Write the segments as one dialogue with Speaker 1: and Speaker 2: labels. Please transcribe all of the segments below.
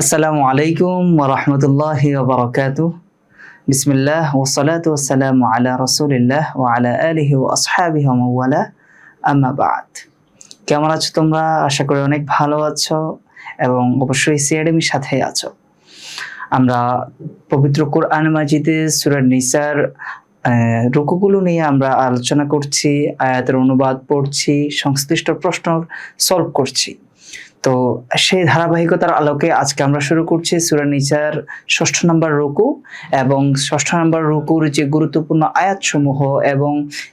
Speaker 1: আসসালামু আলাইকুম ওয়া রাহমাতুল্লাহি ওয়া বারাকাতুহু। বিসমিল্লাহ ওয়া সালাতু ওয়া সালামু আলা রাসূলিল্লাহ ওয়া আলা আলিহি ওয়া আসহাবিহি ওয়া মাওয়ালা, আম্মা বা'দ। কেমন আছো তোমরা? আশা করি অনেক ভালো আছো এবং অবশ্যই সিএডএমির সাথেই আছো। আমরা পবিত্র কোরআন মাজিদে সূরা নিসার রুকুগুলো নিয়ে আমরা আলোচনা করছি, আয়াতের অনুবাদ পড়ছি, সংশ্লিষ্ট প্রশ্ন সলভ করছি। তো সেই ধারাবাহিকতার আলোকে আজকে আমরা শুরু করছি সূরা নিসার ৬ষ্ঠ নম্বর রুকু এবং ৬ষ্ঠ নম্বর রুকুর যে গুরুত্বপূর্ণ আয়াতসমূহ এবং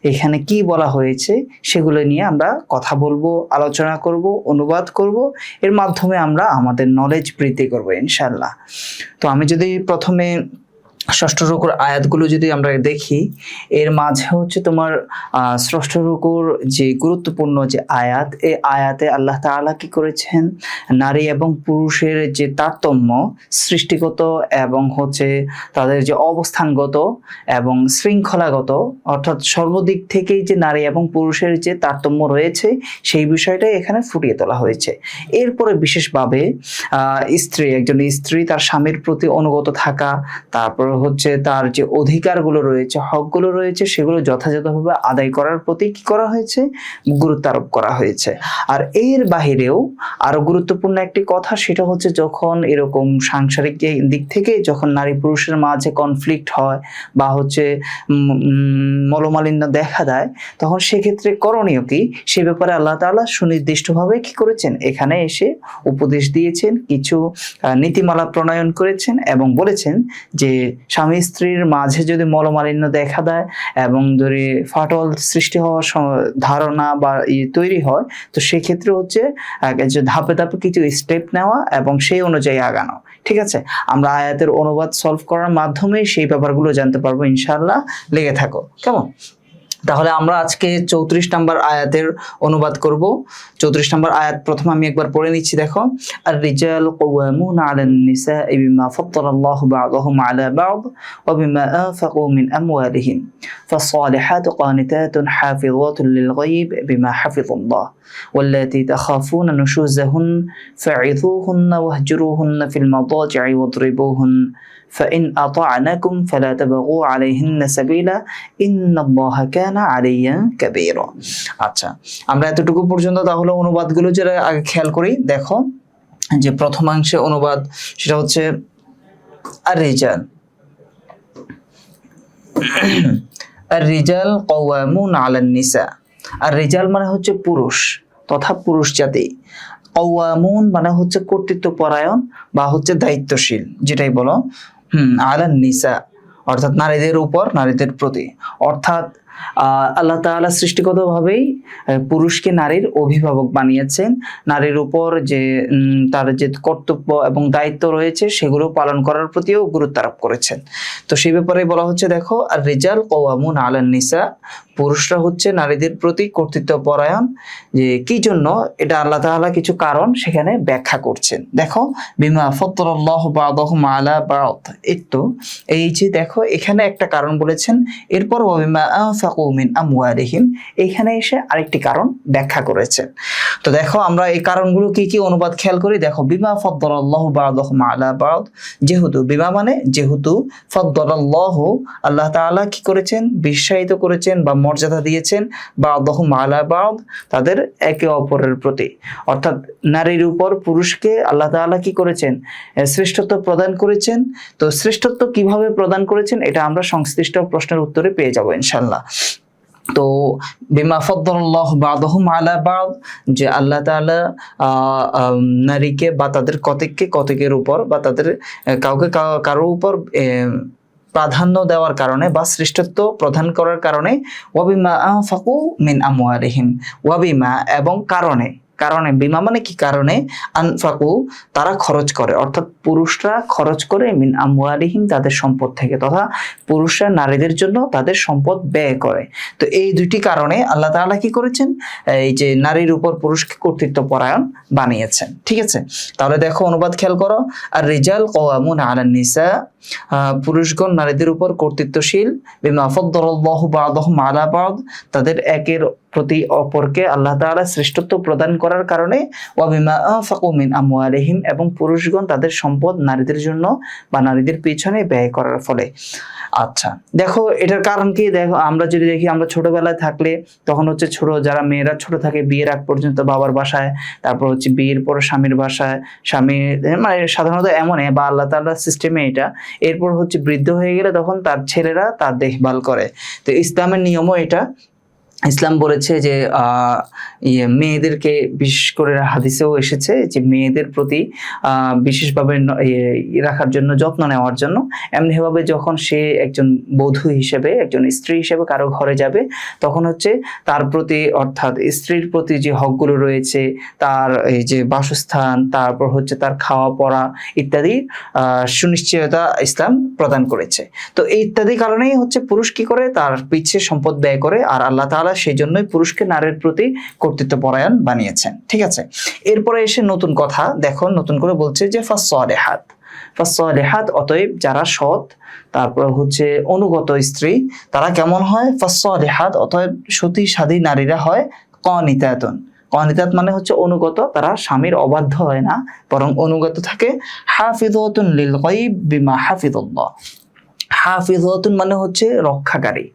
Speaker 1: এখানে কি বলা হয়েছে সেগুলো নিয়ে আমরা কথা বলবো, আলোচনা করব, অনুবাদ করব। এর মাধ্যমে আমরা আমাদের নলেজ বৃদ্ধি করব ইনশাআল্লাহ। তো আমি যদি প্রথমে ষষ্ঠ রুকুর আয়াতগুলো যদি আমরা দেখি, এর মাঝে হচ্ছে তোমার ষষ্ঠ রুকুর যে গুরুত্বপূর্ণ যে আয়াত, এই আয়াতে আল্লাহ তাআলা কি করেছেন, নারী এবং পুরুষের যে তারতম্য সৃষ্টিগত এবং হচ্ছে তাদের যে অবস্থানগত এবং শৃঙ্খলাগত, অর্থাৎ সর্বদিক থেকেই যে নারী এবং পুরুষের যে তারতম্য রয়েছে সেই বিষয়টাই এখানে ফুটিয়ে তোলা হয়েছে। এরপরে বিশেষভাবে একজন স্ত্রী তার স্বামীর প্রতি অনুগত থাকা, তারপর হচ্ছে তার যে অধিকারগুলো রয়েছে, হকগুলো রয়েছে, সেগুলো যথাযথভাবে আদায় করার প্রতি কি করা হয়েছে, গুরুত্ব আরোপ করা হয়েছে। আর এর বাহিরেও আরো গুরুত্বপূর্ণ একটি কথা, সেটা হচ্ছে যখন এরকম সাংসারিক দিক থেকে যখন নারী পুরুষের মাঝে কনফ্লিক্ট হয় বা হচ্ছে মনোমালিন্য দেখা দেয়, তখন সেক্ষেত্রে করণীয় কি, সে ব্যাপারে আল্লাহ তাআলা সুনির্দিষ্টভাবে কি করেছেন, এখানে এসে উপদেশ দিয়েছেন, কিছু নীতিমালা প্রণয়ন করেছেন এবং বলেছেন যে স্বামী স্ত্রীর মাঝে যদি মনোমালিন্য দেখা দেয় এবং যদি ফাটল সৃষ্টি হওয়ার ধারণা বা তৈরি হয়, তো সেক্ষেত্রে হচ্ছে যে ধাপে ধাপে কিছু স্টেপ নেওয়া এবং সেই অনুযায়ী আগানো। ঠিক আছে, আমরা আয়াতের অনুবাদ সলভ করার মাধ্যমে সেই ব্যাপারগুলো জানতে পারবো ইনশাআল্লাহ। লেগে থাকো কেমন? তাহলে আমরা আজকে 34 নম্বর আয়াতের অনুবাদ করব। 34 নম্বর আয়াত প্রথমে আমি একবার পড়ে নিচ্ছি, দেখো। আর রিজাল কাওয়ামুনা আলান নিসাই বিমা ফাদ্দালাল্লাহু বা'দাহুম আলা বা'দ ওয়া বিমা আনফাকু মিন আমওয়ালিহিম ফাসসালিহাতু কানিতাতুন হাফিযাতুন লিল গায়ব বিমা হাফিজাল্লাহ ওয়াল্লাতী তাখাফুনা নুশুজাহুন ফা'idhuhunna wahjuruhunna fil madaji'i wadribuhun فإن أطعنكم فلا تبغوا عليهن سبيلا إن الله كان عليا كبيرا। আচ্ছা, আমরা এতটুকু পর্যন্ত তাহলে অনুবাদগুলো যারা আগে খেয়াল করি, দেখো যে প্রথমাংশে অনুবাদ সেটা হচ্ছে আর রিজাল, আর রিজাল কাওয়ামুন আলান নিসা। আর রিজাল মানে হচ্ছে পুরুষ তথা পুরুষ জাতি, কাওয়ামুন মানে হচ্ছে কর্তৃত্বপরায়ণ বা হচ্ছে দায়িত্বশীল, যেটাই বলো, আলান নিসা অর্থাৎ নারীদের উপর, নারীদের প্রতি। অর্থাৎ আল্লাহ তাআলা সৃষ্টিগতভাবেই পুরুষকে নারীর অভিভাবক বানিয়েছেন, নারীর উপর যে তার যে কর্তব্য এবং দায়িত্ব রয়েছে সেগুলো পালন করার প্রতিও গুরুত্ব আরোপ করেছেন। তো সেই ব্যাপারে বলা হচ্ছে, দেখো, আর রিজাল কাওয়ামুন আলান নিসা, পুরুষরা হচ্ছে নারীদের প্রতি কর্তৃত্বপরায়ণ। যে কি জন্য, এটা আল্লাহ তাআলা কিছু কারণ সেখানে ব্যাখ্যা করছেন। দেখো, বিমা ফাদ্দালাল্লাহু বা'দাহুম আলা বা'দ, এই যে দেখো এখানে একটা কারণ বলেছেন, এরপর ওয়া বিমা আনফাকু মিন আমওয়ালিহিম, এখানে এসে আরেকটি কারণ ব্যাখ্যা করেছেন। তো দেখো আমরা এই কারণগুলো কি কি অনুবাদ খেয়াল করি। দেখো, বিমা ফাদ্দালাল্লাহু বা'দাহুম আলা বা'দ, যেহেতু, বিমা মানে যেহেতু, ফাদ্দালাল্লাহু আল্লাহ তাআলা কি করেছেন, বিশ্বায়িত করেছেন বা মর্যাদা দিয়েছেন, বা'দাহুম আলা বা'দ তাদের একে অপরের প্রতি, অর্থাৎ নারীর উপর পুরুষকে আল্লাহ তাআলা কি করেছেন, শ্রেষ্ঠত্ব প্রদান করেছেন। তো শ্রেষ্ঠত্ব কিভাবে প্রদান করেছেন এটা আমরা সংশ্লিষ্ট প্রশ্নের উত্তরে পেয়ে যাব ইনশাআল্লাহ। তো বিমা ফাদ্দালাল্লাহু বা'দাহুম আলা বা'দ, যে আল্লাহ তাআলা নারীকে বা তাদের কতকের উপর বা তাদের কাউকে কারোর উপর প্রাধান্য দেওয়ার কারণে বা শ্রেষ্ঠত্ব প্রদান করার কারণে, ওয়াবিমা আনফাকু মিন আমওয়ালিহিম, ওয়াবিমা এবং কারণে, বিমা মানে কি, কারণে, আনফাকু তারা খরচ করে, অর্থাৎ পুরুষরা খরচ করে, মিন আমওয়ালিহিম তাদের সম্পদ থেকে, তথা পুরুষরা নারীদের জন্য তাদের সম্পদ ব্যয় করে। তো এই দুইটি কারণে আল্লাহ তাআলা কি করেছেন, এই যে নারীর উপর পুরুষকে কর্তৃত্বপরায়ণ বানিয়েছেন। ঠিক আছে, তাহলে দেখো অনুবাদ খেয়াল করো। আর রিজাল কাওয়ামুন আলান নিসা, পুরুষগণ নারীদের উপর কর্তৃত্বশীল, বিমা ফাদ্দালাল্লাহু বা'দাহুম আলা বা'দ তাদের একের প্রতি অপরকে আল্লাহ তাআলা শ্রেষ্ঠত্ব প্রদান করার কারণে ওয়া বিমা আনফাকু মিন আমওয়ালিহিম, এবং পুরুষগণ তাদের সম্পদ নারীদের জন্য বা নারীদের পিছনে ব্যয় করার ফলে। আচ্ছা, দেখো এটার কারণ কি? দেখো আমরা যদি দেখি, আমরা ছোটবেলায় থাকলে তখন হচ্ছে ছোট যারা মেয়েরা ছোট থাকে বিয়ের আগ পর্যন্ত বাবার বাসায়, তারপর হচ্ছে বিয়ের পর স্বামীর বাসায়, স্বামী মানে সাধারণত এমনই বা আল্লাহ তাআলার সিস্টেমে এটা। এরপর হচ্ছে বৃদ্ধ হয়ে গেলে তখন তার ছেলেরা তার দেখভাল করে। তো ইসলামের নিয়মও এটা। ইসলাম বলেছে যে মেয়েদেরকে, বিশেষ করে হাদিসেও এসেছে যে মেয়েদের প্রতি বিশেষভাবে রাখার জন্য, যত্ন নেওয়ার জন্য। এমনিভাবে যখন সে একজন বধূ হিসেবে, একজন স্ত্রী হিসেবে কারো ঘরে যাবে, তখন হচ্ছে তার প্রতি, অর্থাৎ স্ত্রীর প্রতি যে হকগুলো রয়েছে, তার এই যে বাসস্থান, তারপর হচ্ছে তার খাওয়া পড়া ইত্যাদি সুনিশ্চয়তা ইসলাম প্রদান করেছে। তো এই ইত্যাদি কারণেই হচ্ছে পুরুষ কি করে, তার পিছে সম্পদ ব্যয় করে। আর আল্লাহ তাআলা সেই জন্যই পুরুষকে নারীর প্রতি কর্তৃত্বপরায়ণ বানিয়েছেন। ঠিক আছে, এরপরে এসে নতুন কথা দেখো, নতুন করে বলছে যে ফাসসালিহাত, অতএব যারা সৎ, তারপর হচ্ছে অনুগত স্ত্রী, তারা কেমন হয়? ফাসসালিহাত, অতএব সতী সাধী নারীরা হয় কানিতাতুন। কানিতাত মানে হচ্ছে অনুগত, তারা স্বামীর অবাধ্য হয় না, বরং অনুগত থাকে। হাফিজাতুন লিল গায়ব বিমা হাফিজাল্লাহ। হাফিজাতুন মানে হচ্ছে রক্ষাকারী,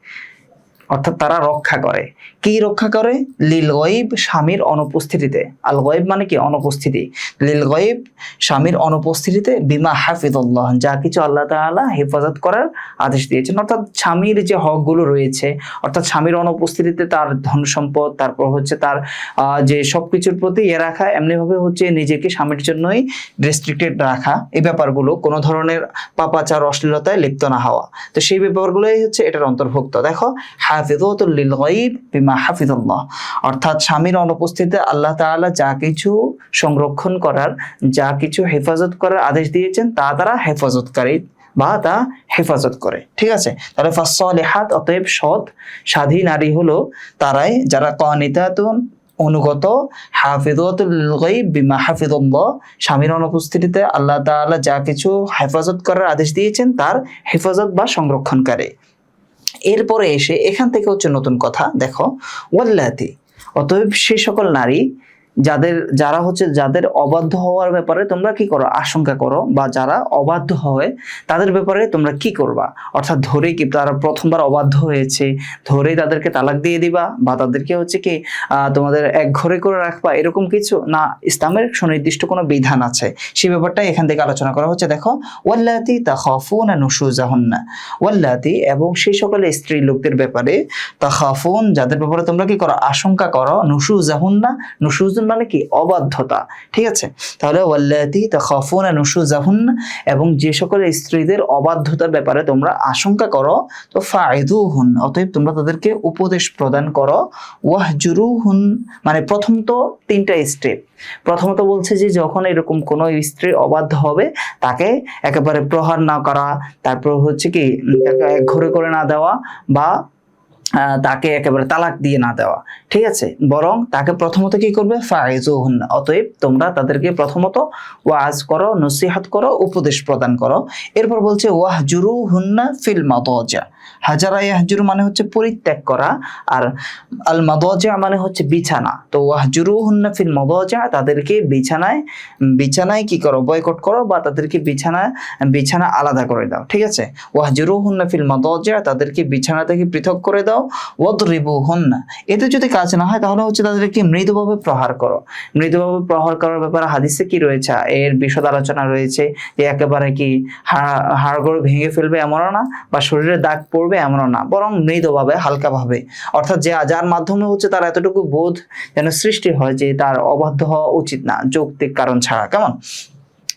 Speaker 1: অর্থাৎ তারা রক্ষা করে। কি রক্ষা করে? লিল গায়ব, স্বামীর অনুপস্থিতিতে। আল গায়ব মানে কি? অনুপস্থিতি। লিল গায়ব, স্বামীর অনুপস্থিতিতে, বিমা হাফিজাল্লাহ, যা কিছু আল্লাহ তাআলা হেফাজত করার আদেশ দিয়েছেন। অর্থাৎ স্বামীর যে হকগুলো রয়েছে, অর্থাৎ স্বামীর অনুপস্থিতিতে তার ধন সম্পদ, তারপর হচ্ছে তার যে সবকিছুর প্রতি রাখা, এমনিভাবে হচ্ছে নিজেকে স্বামীর জন্যই রেস্ট্রিক্টেড রাখা, এই ব্যাপারগুলো, কোনো ধরনের পাপাচার অশ্লীলতায় লিপ্ত না হওয়া। তো সেই ব্যাপারগুলোই হচ্ছে এটার অন্তর্ভুক্ত। দেখো, হাফিজাতুল লিল গায়ব বিমা হাফিজাল্লাহ, অর্থাৎ স্বামীর অনুপস্থিতিতে আল্লাহ তাআলা যা কিছু সংরক্ষণ করার, যা কিছু হেফাজত করার আদেশ দিয়েছেন, তা তারা হেফাজতকারী বা তা হেফাজত করে। ঠিক আছে, তাহলে ফাসসালিহাত, অতএব সৎ সাধী নারী হলো তারাই যারা কানিতাতুন অনুগত, হাফিজাতুল লিল গায়ব বিমা হাফিজাল্লাহ, স্বামীর অনুপস্থিতিতে আল্লাহ তাআলা যা কিছু হেফাজত করার আদেশ দিয়েছেন তার হেফাজত বা সংরক্ষণকারী। এরপরে এসে এখান থেকে হচ্ছে নতুন কথা, দেখো, ওয়াল্লাতি, অতএব সেই সকল নারী যাদের অবাধ্য হওয়ার ব্যাপারে তোমরা কি করো? আশঙ্কা করো, বা যারা অবাধ্য হয় তাদের ব্যাপারে তোমরা কি করবা? অর্থাৎ ধরে কি তারা প্রথমবার অবাধ্য হয়েছে, ধরে তাদেরকে তালাক দিয়ে দিবা, বা তাদেরকে হচ্ছে কি তোমাদের এক ঘরে করে রাখবা, এরকম কিছু না। ইসলামের সুনির্দিষ্ট কোনো বিধান আছে, সেই ব্যাপারটাই এখান থেকে আলোচনা করা হচ্ছে। দেখো, ওয়াল্লাতি তাখাফুনা নুশুজাহুন্না, ওয়াল্লাতি, এবং সেই সকল স্ত্রী লোকদের ব্যাপারে, তাখাফুন, যাদের ব্যাপারে তোমরা কি করো? আশঙ্কা করো। নুশুজাহুন্না, নুশুজুন মানে কি? অবাধ্যতা। ঠিক আছে, তাহলে ওয়াল্লাতি তাখাফুনা নুশুজাহুন্না, এবং যে সকল স্ত্রীদের অবাধ্যতার ব্যাপারে তোমরা আশঙ্কা করো, তো ফাইদুহুন, অতএব তোমরা তাদেরকে উপদেশ প্রদান করো। ওয়াহজুরুহুন, মানে প্রথম তো তিনটা স্টেপ। প্রথমত বলছে যে যখন এরকম কোনো স্ত্রী অবাধ্য হবে, তাকে একেবারে প্রহার না করা, তারপর হচ্ছে কি তাকে এক ঘরে করে না দেওয়া, বা তাকে একেবারে তালাক দিয়ে না দেওয়া। ঠিক আছে, বরং তাকে প্রথমত কি করবে? ফাইজুহুন্না, অতএব তোমরা তাদেরকে প্রথমত ওয়াজ করো, নসিহত করো, উপদেশ প্রদান করো। এরপর বলছে ওয়াহজুরুহুন্না ফিল মাদাজা। হাজারা ইয়াহজুরু মানে হচ্ছে পরিত্যাগ করা, আর আল মাদাজা মানে হচ্ছে বিছানা। তো ওয়াহজুরুহুন্না ফিল মাদাজা, তাদেরকে বিছানায় কি করো? বয়কট করো, বা তাদেরকে বিছানা আলাদা করে দাও। ঠিক আছে, ওয়াহজুরুহুন্না ফিল মাদাজা, তাদেরকে বিছানা থেকে পৃথক করে দাও। ওয়াদরিবুহুন্না, এতে যদি কাজ না হয় তাহলে হচ্ছে তাদেরকে মৃদুভাবে প্রহার করো। মৃদুভাবে প্রহার করার ব্যাপারে হাদিসে কি রয়েছে, এর বিশদ আলোচনা রয়েছে, যে একেবারে কি হাড়গোড় ভেঙে ফেলবে এমনও না, বা শরীরে দাগ পড়বে এমনও না, বরং মৃদুভাবে, হালকাভাবে, অর্থাৎ যার মাধ্যমে হচ্ছে তার এতটুকু বোধ যেন সৃষ্টি হয় যে তার অবাধ্য হওয়া উচিত না, যৌক্তিক কারণ ছাড়া। কেমন?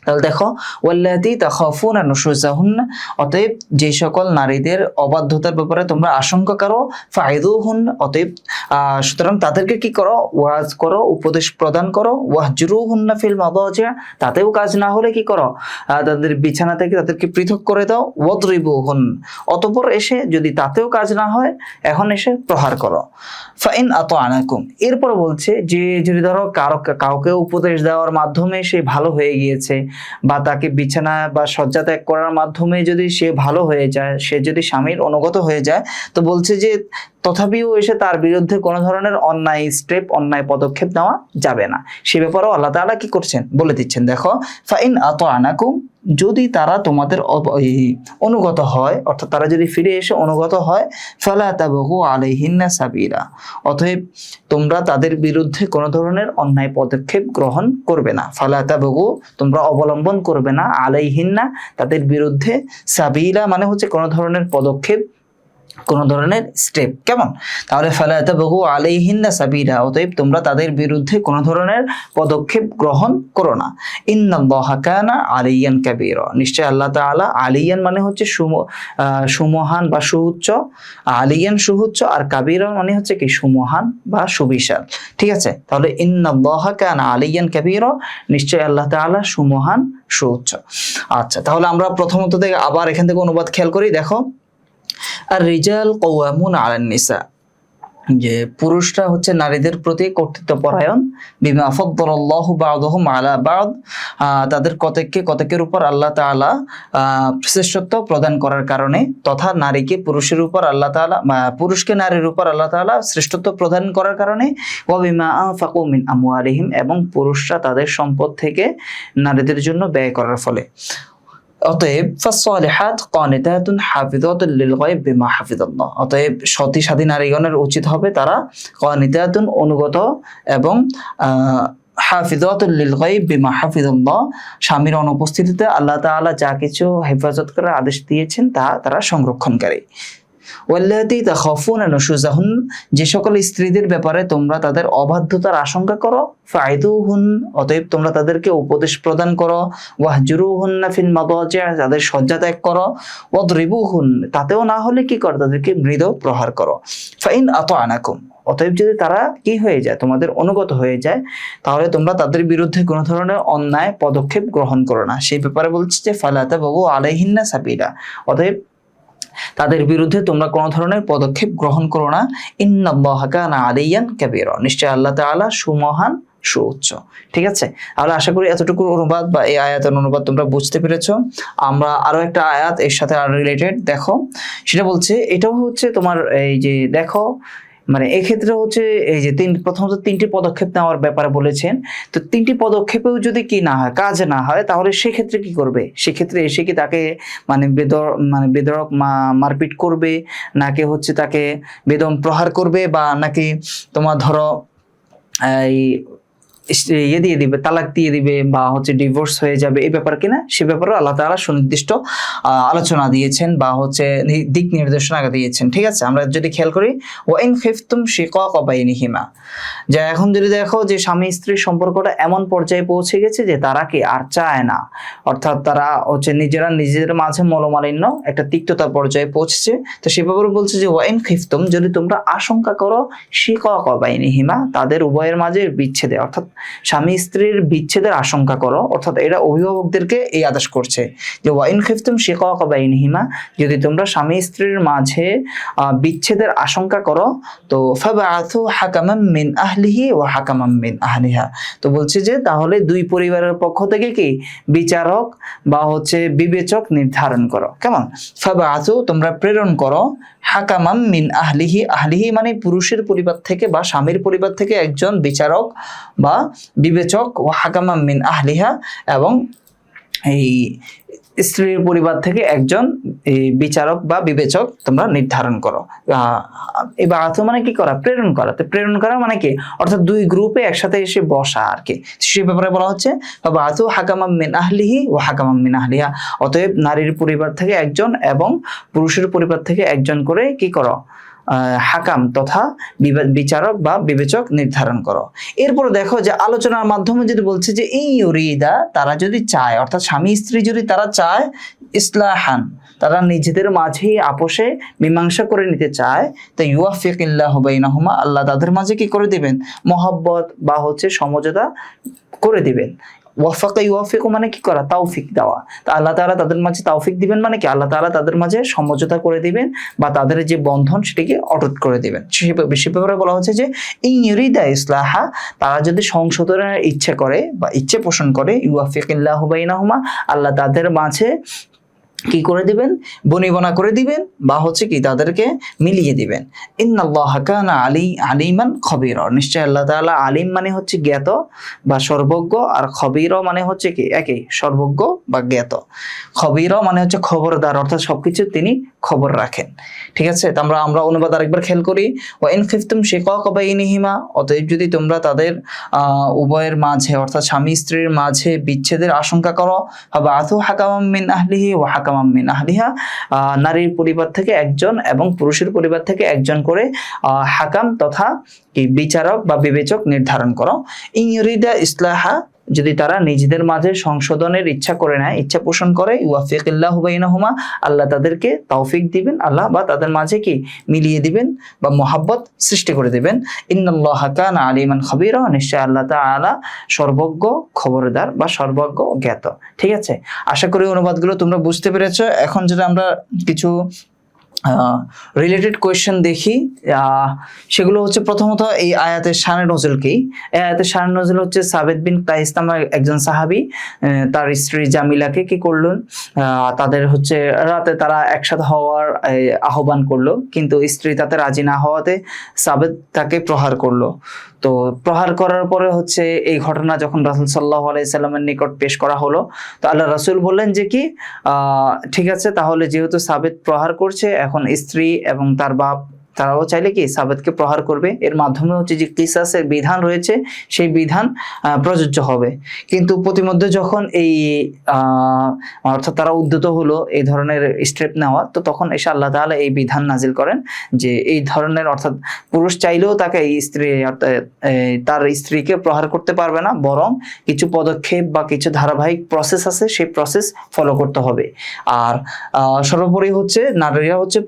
Speaker 1: তাহলে দেখো, ওয়াল্লাতি তাখাফুনা নুশুজাহুন্না, অতএব যে সকল নারীদের অবাধ্যতার ব্যাপারে তোমরা আশঙ্কা করো, ফাইদুহুন্না, অতএব সুতরাং তাদেরকে কি করো? ওয়াজ করো, উপদেশ প্রদান করো। ওয়াহজুরুহুন্না ফিল মাদাজা, তাতেও কাজ না হলে কি করো? তাদের বিছানা থেকে তাদেরকে পৃথক করে দাও। ওয়াদরিবুহুন, অতঃপর এসে যদি তাতেও কাজ না হয়, এখন এসে প্রহার করো। ফাইন আতানাকুম, এরপর বলছে যে যদি ধরো কাউকে উপদেশ দেওয়ার মাধ্যমে সে ভালো হয়ে গিয়েছে, বা তাকে বিছানা বা শয্যা ত্যাগ করার মাধ্যমে যদি সে ভালো হয়ে যায়, সে যদি স্বামীর অনুগত হয়ে যায়, তো বলছে যে তথাপিও এসে তার বিরুদ্ধে কোনো ধরনের অন্যায় স্টেপ, অন্যায় পদক্ষেপ নেওয়া যাবে না। সে ব্যাপারেও আল্লাহ তাআলা কি করছেন বলে দিচ্ছেন, দেখো ফাইন আতানাকুম, যদি তারা তোমাদের অনুগত হয়, অর্থাৎ তারা যদি ফিরে এসে অনুগত হয়, ফালা তাবগু আলাইহিন্না সাবিলা, অতএব তোমরা তাদের বিরুদ্ধে কোনো ধরনের অন্যায় পদক্ষেপ গ্রহণ করবে না। ফালা তাবগু, তোমরা অবলম্বন করবে না, আলাইহিন্না, তাদের বিরুদ্ধে, সাবিলা মানে হচ্ছে কোনো ধরনের পদক্ষেপ, কোনো ধরনের স্টেপ। কেমন? তাহলে ফালা তাবগু আলাইহিন্না সাবিলা, অতএব তোমরা তাদের বিরুদ্ধে কোনো ধরনের পদক্ষেপ গ্রহণ করো না। ইন্নাল্লাহা কানা আলিয়ান কাবীরা, নিশ্চয় আল্লাহ তাআলা, আলিয়ান মানে হচ্ছে সুমহান বা সুউচ্চ, আলিয়ান সুউচ্চ, আর কাবীরা মানে হচ্ছে কি সুমহান বা সুবিশাল। ঠিক আছে, তাহলে ইন্নাল্লাহা কানা আলিয়ান কাবীরা, নিশ্চয় আল্লাহ তাআলা সুমহান সুউচ্চ। আচ্ছা, তাহলে আমরা প্রথমত থেকে আবার এখান থেকে অনুবাদ খেয়াল করি। দেখো, আর রিজাল কওয়ামুন আলান নিসা, যে পুরুষরা হচ্ছে নারীদের প্রতি কর্তৃত্বপরায়ণ, বিমা ফাদ্দালাল্লাহু বা'দাহুম আলা বা'দ, তাদের কতকের উপর আল্লাহ তাআলা শ্রেষ্ঠত্ব প্রদান করার কারণে, তথা নারীকে পুরুষের উপর আল্লাহ তাআলা, পুরুষকে নারীর উপর আল্লাহ তাআলা শ্রেষ্ঠত্ব প্রদান করার কারণে, ওয়া বিমা আনফাকু মিন আমওয়ালিহিম, এবং পুরুষরা তাদের সম্পদ থেকে নারীদের জন্য ব্যয় করার ফলে। অতএব ফাসসালিহাত কানিতাতুন হাফিজাতুন লিল গায়ব বিমা হাফিজাল্লাহ, অতএব সতী সাধী নারীগণের উচিত হবে তারা কানিতাতুন অনুগত, এবং হাফিজাতুল লিল গায়ব বিমা হাফিজাল্লাহ, স্বামীর অনুপস্থিতিতে আল্লাহ তাআলা যা কিছু হেফাজত করার আদেশ দিয়েছেন তা তারা সংরক্ষণকারী। ওয়াল্লাতী তাখাফুনা নুশুজাহুন, যে সকল স্ত্রীদের ব্যাপারে তোমরা তাদের অবাধ্যতার আশঙ্কা করো, ফাইদুহুন, অতএব তোমরা তাদেরকে উপদেশ প্রদান করো, ওয়াহজুরুহুন্না ফিল মাদাজি', তাদের শয্যা ত্যাগ করো, ওয়াদরিবুহুন, তাতেও না হলে কি করো, তাদেরকে মৃদু প্রহার করো। ফাইন আতা'নাকুম, অতএব যদি তারা কি হয়ে যায়, তোমাদের অনুগত হয়ে যায়, তাহলে তোমরা তাদের বিরুদ্ধে কোনো ধরনের অন্যায় পদক্ষেপ গ্রহণ করো না। সেই ব্যাপারে বলছে যে ফালা তাবগু আলাইহিন্না সাবিলা, অতএব তাদের বিরুদ্ধে তোমরা কোনো ধরনের পদক্ষেপ গ্রহণ করো না। ইন্নাল্লাহা কানা আলিয়ান কাবীরা, নিশ্চয় আল্লাহ তাআলা সুমহান সুউচ্চ। ঠিক আছে, তাহলে আশা করি এতটুকু অনুবাদ বা এই আয়াতের অনুবাদ তোমরা বুঝতে পেরেছো। আমরা আরো একটা আয়াত এর সাথে আর রিলেটেড, দেখো সেটা বলছে, এটাও হচ্ছে তোমার এই যে দেখো, মানে এক্ষেত্রে হচ্ছে এই যে প্রথমত তিনটি পদক্ষেপ নেওয়ার ব্যাপারে বলেছেন। তো তিনটি পদক্ষেপেও যদি কি না হয়, কাজ না হয়, তাহলে সেক্ষেত্রে কি করবে? সেক্ষেত্রে এসে কি তাকে মানে বেধড়ক মারপিট করবে, নাকি হচ্ছে তাকে বেদম প্রহার করবে, বা নাকি তোমার ধরো এই দিয়ে দিবে, তালাক দিয়ে দিবে, বা হচ্ছে ডিভোর্স হয়ে যাবে, এই ব্যাপার কিনা, সে ব্যাপারে আল্লাহ তাআলা সুনির্দিষ্ট আলোচনা দিয়েছেন বা হচ্ছে দিক নির্দেশনা দিয়েছেন। ঠিক আছে, আমরা যদি খেয়াল করি, ওয়া ইন খিফতুম শিকাকা বাইনিহিমা, যে এখন যদি দেখো যে স্বামী স্ত্রীর সম্পর্কটা এমন পর্যায়ে পৌঁছে গেছে যে তারা কি আর চায় না, অর্থাৎ তারা হচ্ছে নিজেদের মাঝে মনোমালিন্য, একটা তিক্ততা পর্যায়ে পৌঁছেছে, তো সে ব্যাপারে বলছে যে ওয়া ইন খিফতুম, যদি তোমরা আশঙ্কা করো শিকাকা বাইনিহিমা, তাদের উভয়ের মাঝে বিচ্ছেদে, অর্থাৎ স্বামী স্ত্রীর বিচ্ছেদের আশঙ্কা করো, অর্থাৎ এরা অভিভাবকদেরকে এই আদেশ করছে যে ওয়া ইন খিফতুম শিকাকা বাইনিহিমা, যদি তোমরা স্বামী স্ত্রীর মাঝে বিচ্ছেদের আশঙ্কা করো, তো ফাবআথু হাকামান মিন আহলিহি ওয়া হাকামান মিন আহলিহা, তো বলছে যে তাহলে দুই পরিবারের পক্ষ থেকে কি বিচারক বা হচ্ছে বিবেচক নির্ধারণ করো। কেমন? ফাবআথু, তোমরা প্রেরণ করো, হাকামান মিন আহলিহি, আহলিহি মানে পুরুষের পরিবার থেকে বা স্বামীর পরিবার থেকে একজন বিচারক বা বিবেচক, ও হাকামান মিন আহলিহা, এবং এই স্ত্রীর পরিবার থেকে একজন বিচারক বা বিবেচক তোমরা নির্ধারণ করো। এবার মানে কি করা? প্রেরণ করা। তো প্রেরণ করা মানে কি, অর্থাৎ দুই গ্রুপে একসাথে এসে বসা আর কি। সে ব্যাপারে বলা হচ্ছে বাতু হাকামাম মিন আহলিহি ওয়া হাকামাম মিন আহলিহা, অতএব নারীর পরিবার থেকে একজন এবং পুরুষের পরিবার থেকে একজন করে কি করো, হাকাম তথা বিচারক বা বিবেচক নির্ধারণ করো। এরপর দেখো যে আলোচনার মাধ্যমে যদি বলছে যে এই ইউরিদা, তারা যদি চায়, অর্থাৎ স্বামী স্ত্রী যদি তারা চায়, ইসলাহান, তারা নিজেদের মাঝেই আপোষে মীমাংসা করে নিতে চায়, তো ইউয়াফিকিল্লাহু বাইনাহুমা, আল্লাহ তাদের মাঝে কি করে দিবেন, মহব্বত বা হচ্ছে সমঝোতা করে দিবেন। ওয়াফাকা ইউয়াফিকু মানে কি করা, তৌফিক দেওয়া। তো আল্লাহ তাআলা তাদের মাঝে তৌফিক দিবেন মানে কি, আল্লাহ তাআলা তাদের মাঝে সমঝোতা করে দিবেন বা তাদের যে বন্ধন সেটিকে অটুট করে দিবেন। সে ব্যাপারে বলা হচ্ছে যে ইন ইউরিদা ইসলাহা, তারা যদি সংশোধনের ইচ্ছে করে বা ইচ্ছে পোষণ করে, ইউয়াফিকিল্লাহু বাইনাহুমা, আল্লাহ তাদের মাঝে কি করে দিবেন, বনিবনা করে দিবেন বা হচ্ছে কি তাদেরকে মিলিয়ে দিবেন। ইন্নাল্লাহা কানা আলিমান খবীরা, নিশ্চয় আল্লাহ তাআলা আলিম মানে হচ্ছে জ্ঞাত বা সর্বজ্ঞ, আর খবীর মানে হচ্ছে কি একই, সর্বজ্ঞ বা জ্ঞাত। খবীর মানে হচ্ছে খবরদার, অর্থাৎ সবকিছু তিনি খবর রাখেন। ঠিক আছে, তো আমরা অনুবাদ আরেকবার খেয়াল করি। ওয়া ইন খিফতুম শিকাকা বাইনিহিমা, অতএব যদি তোমরা তাদের উভয়ের মাঝে অর্থাৎ স্বামী স্ত্রীর মাঝে বিচ্ছেদের আশঙ্কা করো, ফাবাআথু হাকামান মিন আহলিহি ওয়া হাকামান মিন আহলিহা, নারীর পরিবার থেকে একজন এবং পুরুষের পরিবার থেকে একজন করে হাকাম তথা কি বিচারক বা বিবেচক নির্ধারণ করো। ইন ইউরিদা ইসলাহা, যদি তারা নিজেদের মাঝে সংশোধনের ইচ্ছা করে নেয়, ইচ্ছা পোষণ করে, ইউয়াফিকিল্লাহু বাইনাহুমা, আল্লাহ তাদেরকে তৌফিক দিবেন, আল্লাহ বা তাদের মাঝে কি মিলিয়ে দিবেন বা মহাব্বত সৃষ্টি করে দিবেন। ইন্নাল্লাহা কানা আলিমান খবীরা, নিশ্চয় আল্লাহ তাআলা সর্বজ্ঞ, খবরদার বা সর্বজ্ঞ, জ্ঞাত। ঠিক আছে, আশা করি অনুবাদগুলো তোমরা বুঝতে পেরেছো। এখন যেটা আমরা কিছু রিলেটেড কোয়েশ্চেন দেখি, সেগুলো হচ্ছে প্রথমত এই আয়াতের শানে নজুল কি। এই আয়াতের শানে নজুল হচ্ছে সাবিত বিন কাইস নামে একজন সাহাবী তার স্ত্রী জামিলাকে কি করলেন, তাদের হচ্ছে রাতে তারা একসাথে হওয়ার আহ্বান করলো, কিন্তু স্ত্রী তাতে রাজি না হওয়াতে সাবিত তাকে প্রহার করলো। তো প্রহার করার পরে হচ্ছে এই ঘটনা যখন রাসূল সাল্লাল্লাহু আলাইহি সাল্লামের নিকট পেশ করা হলো, তো আল্লাহ রাসূল বললেন যে কি ঠিক আছে, তাহলে যেহেতু সাবিত প্রহার করছে, এখন স্ত্রী এবং তার বাপ তারাও চাইলে কি সাবিতকে প্রহার করবে। এর মাধ্যমে হচ্ছে যে কিসাসের বিধান রয়েছে সেই বিধান প্রযোজ্য হবে। কিন্তু প্রতিমধ্যে যখন এই অর্থাৎ তারা উদ্যত হলো এই ধরনের স্টেপ নেওয়া, তো তখন এসে আল্লাহ তাআলা এই বিধান নাজিল করেন যে এই ধরনের অর্থাৎ পুরুষ চাইলেও তাকে এই স্ত্রী তার স্ত্রীকে প্রহার করতে পারবে না, বরং কিছু পদক্ষেপ বা কিছু ধারাবাহিক প্রসেস আছে, সেই প্রসেস ফলো করতে হবে। আর সর্বোপরি হচ্ছে নারীরা হচ্ছে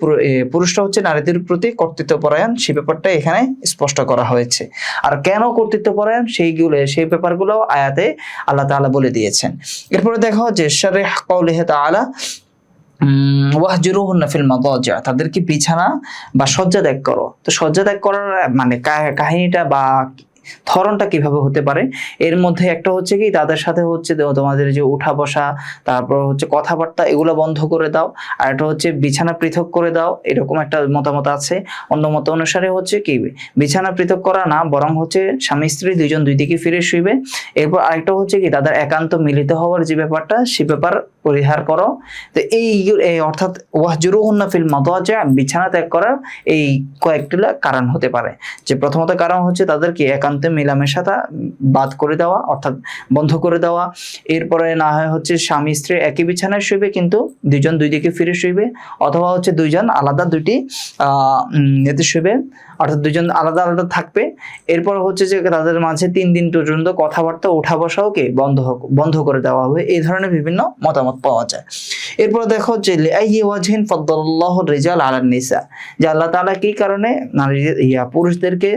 Speaker 1: পুরুষরা হচ্ছে নারীদের প্রতি কর্তৃত্বপরায়ণ, সেই ব্যাপারটা এখানে স্পষ্ট করা হয়েছে। আর কেন কর্তৃত্বপরায়ণ সেই ব্যাপারগুলো আয়াতে আল্লাহ তাআলা বলে দিয়েছেন। এরপরে দেখো যে শারহ কওলিহি তাআলা ওয়াহজুরুহুন্না ফিল মাদাজি', তাদেরকে বিছানা বা শয্যা ত্যাগ করো। তো শয্যা ত্যাগ করার মানে কাহিনীটা বা ধরনটা কিভাবে হতে পারে, এর মধ্যে একটা হচ্ছে কি তাদের সাথে হচ্ছে তোমাদের যে উঠা বসা, তারপর হচ্ছে কথাবার্তা, এগুলো বন্ধ করে দাও। আর একটা হচ্ছে বিছানা পৃথক করে দাও, এরকম একটা মতামত আছে। অন্য মত অনুসারে হচ্ছে কি বিছানা পৃথক করা না, বরং হচ্ছে স্বামী স্ত্রী দুইজন দুই দিকে ফিরে শুইবে। এরপর আরেকটা হচ্ছে কি তাদের একান্ত মিলিত হওয়ার যে ব্যাপারটা, সে ব্যাপার পরিহার করো। তো এই অর্থাৎ ওয়াহজুরুহুন্না ফিল মাদাজি', বিছানা ত্যাগ করার এই কয়েকটি কারণ হতে পারে। যে প্রথমত কারণ হচ্ছে তাদেরকে একান্তে মেলামেশাটা বাদ করে দেওয়া, অর্থাৎ বন্ধ করে দেওয়া। এরপরে না হয় হচ্ছে স্বামী স্ত্রী একই বিছানায় শুইবে কিন্তু দুইজন দুই দিকে ফিরে শুইবে, অথবা হচ্ছে দুইজন আলাদা দুইটি এতে শুইবে, অর্থাৎ দুইজন আলাদা আলাদা থাকবে। এরপর হচ্ছে যে তাদের মাঝে 3 দিন পর্যন্ত কথাবার্তা ওঠা বসাও কি বন্ধ করে দেওয়া হবে। এই ধরনের বিভিন্ন মতামত পাওয়া যায়। এরপর দেখো যে লিআইয়ি ওয়াজহিন ফাদ্দালাল্লাহু রিজাল আলান নিসা, যে আল্লাহ তাআলা কি কারণে পুরুষদেরকে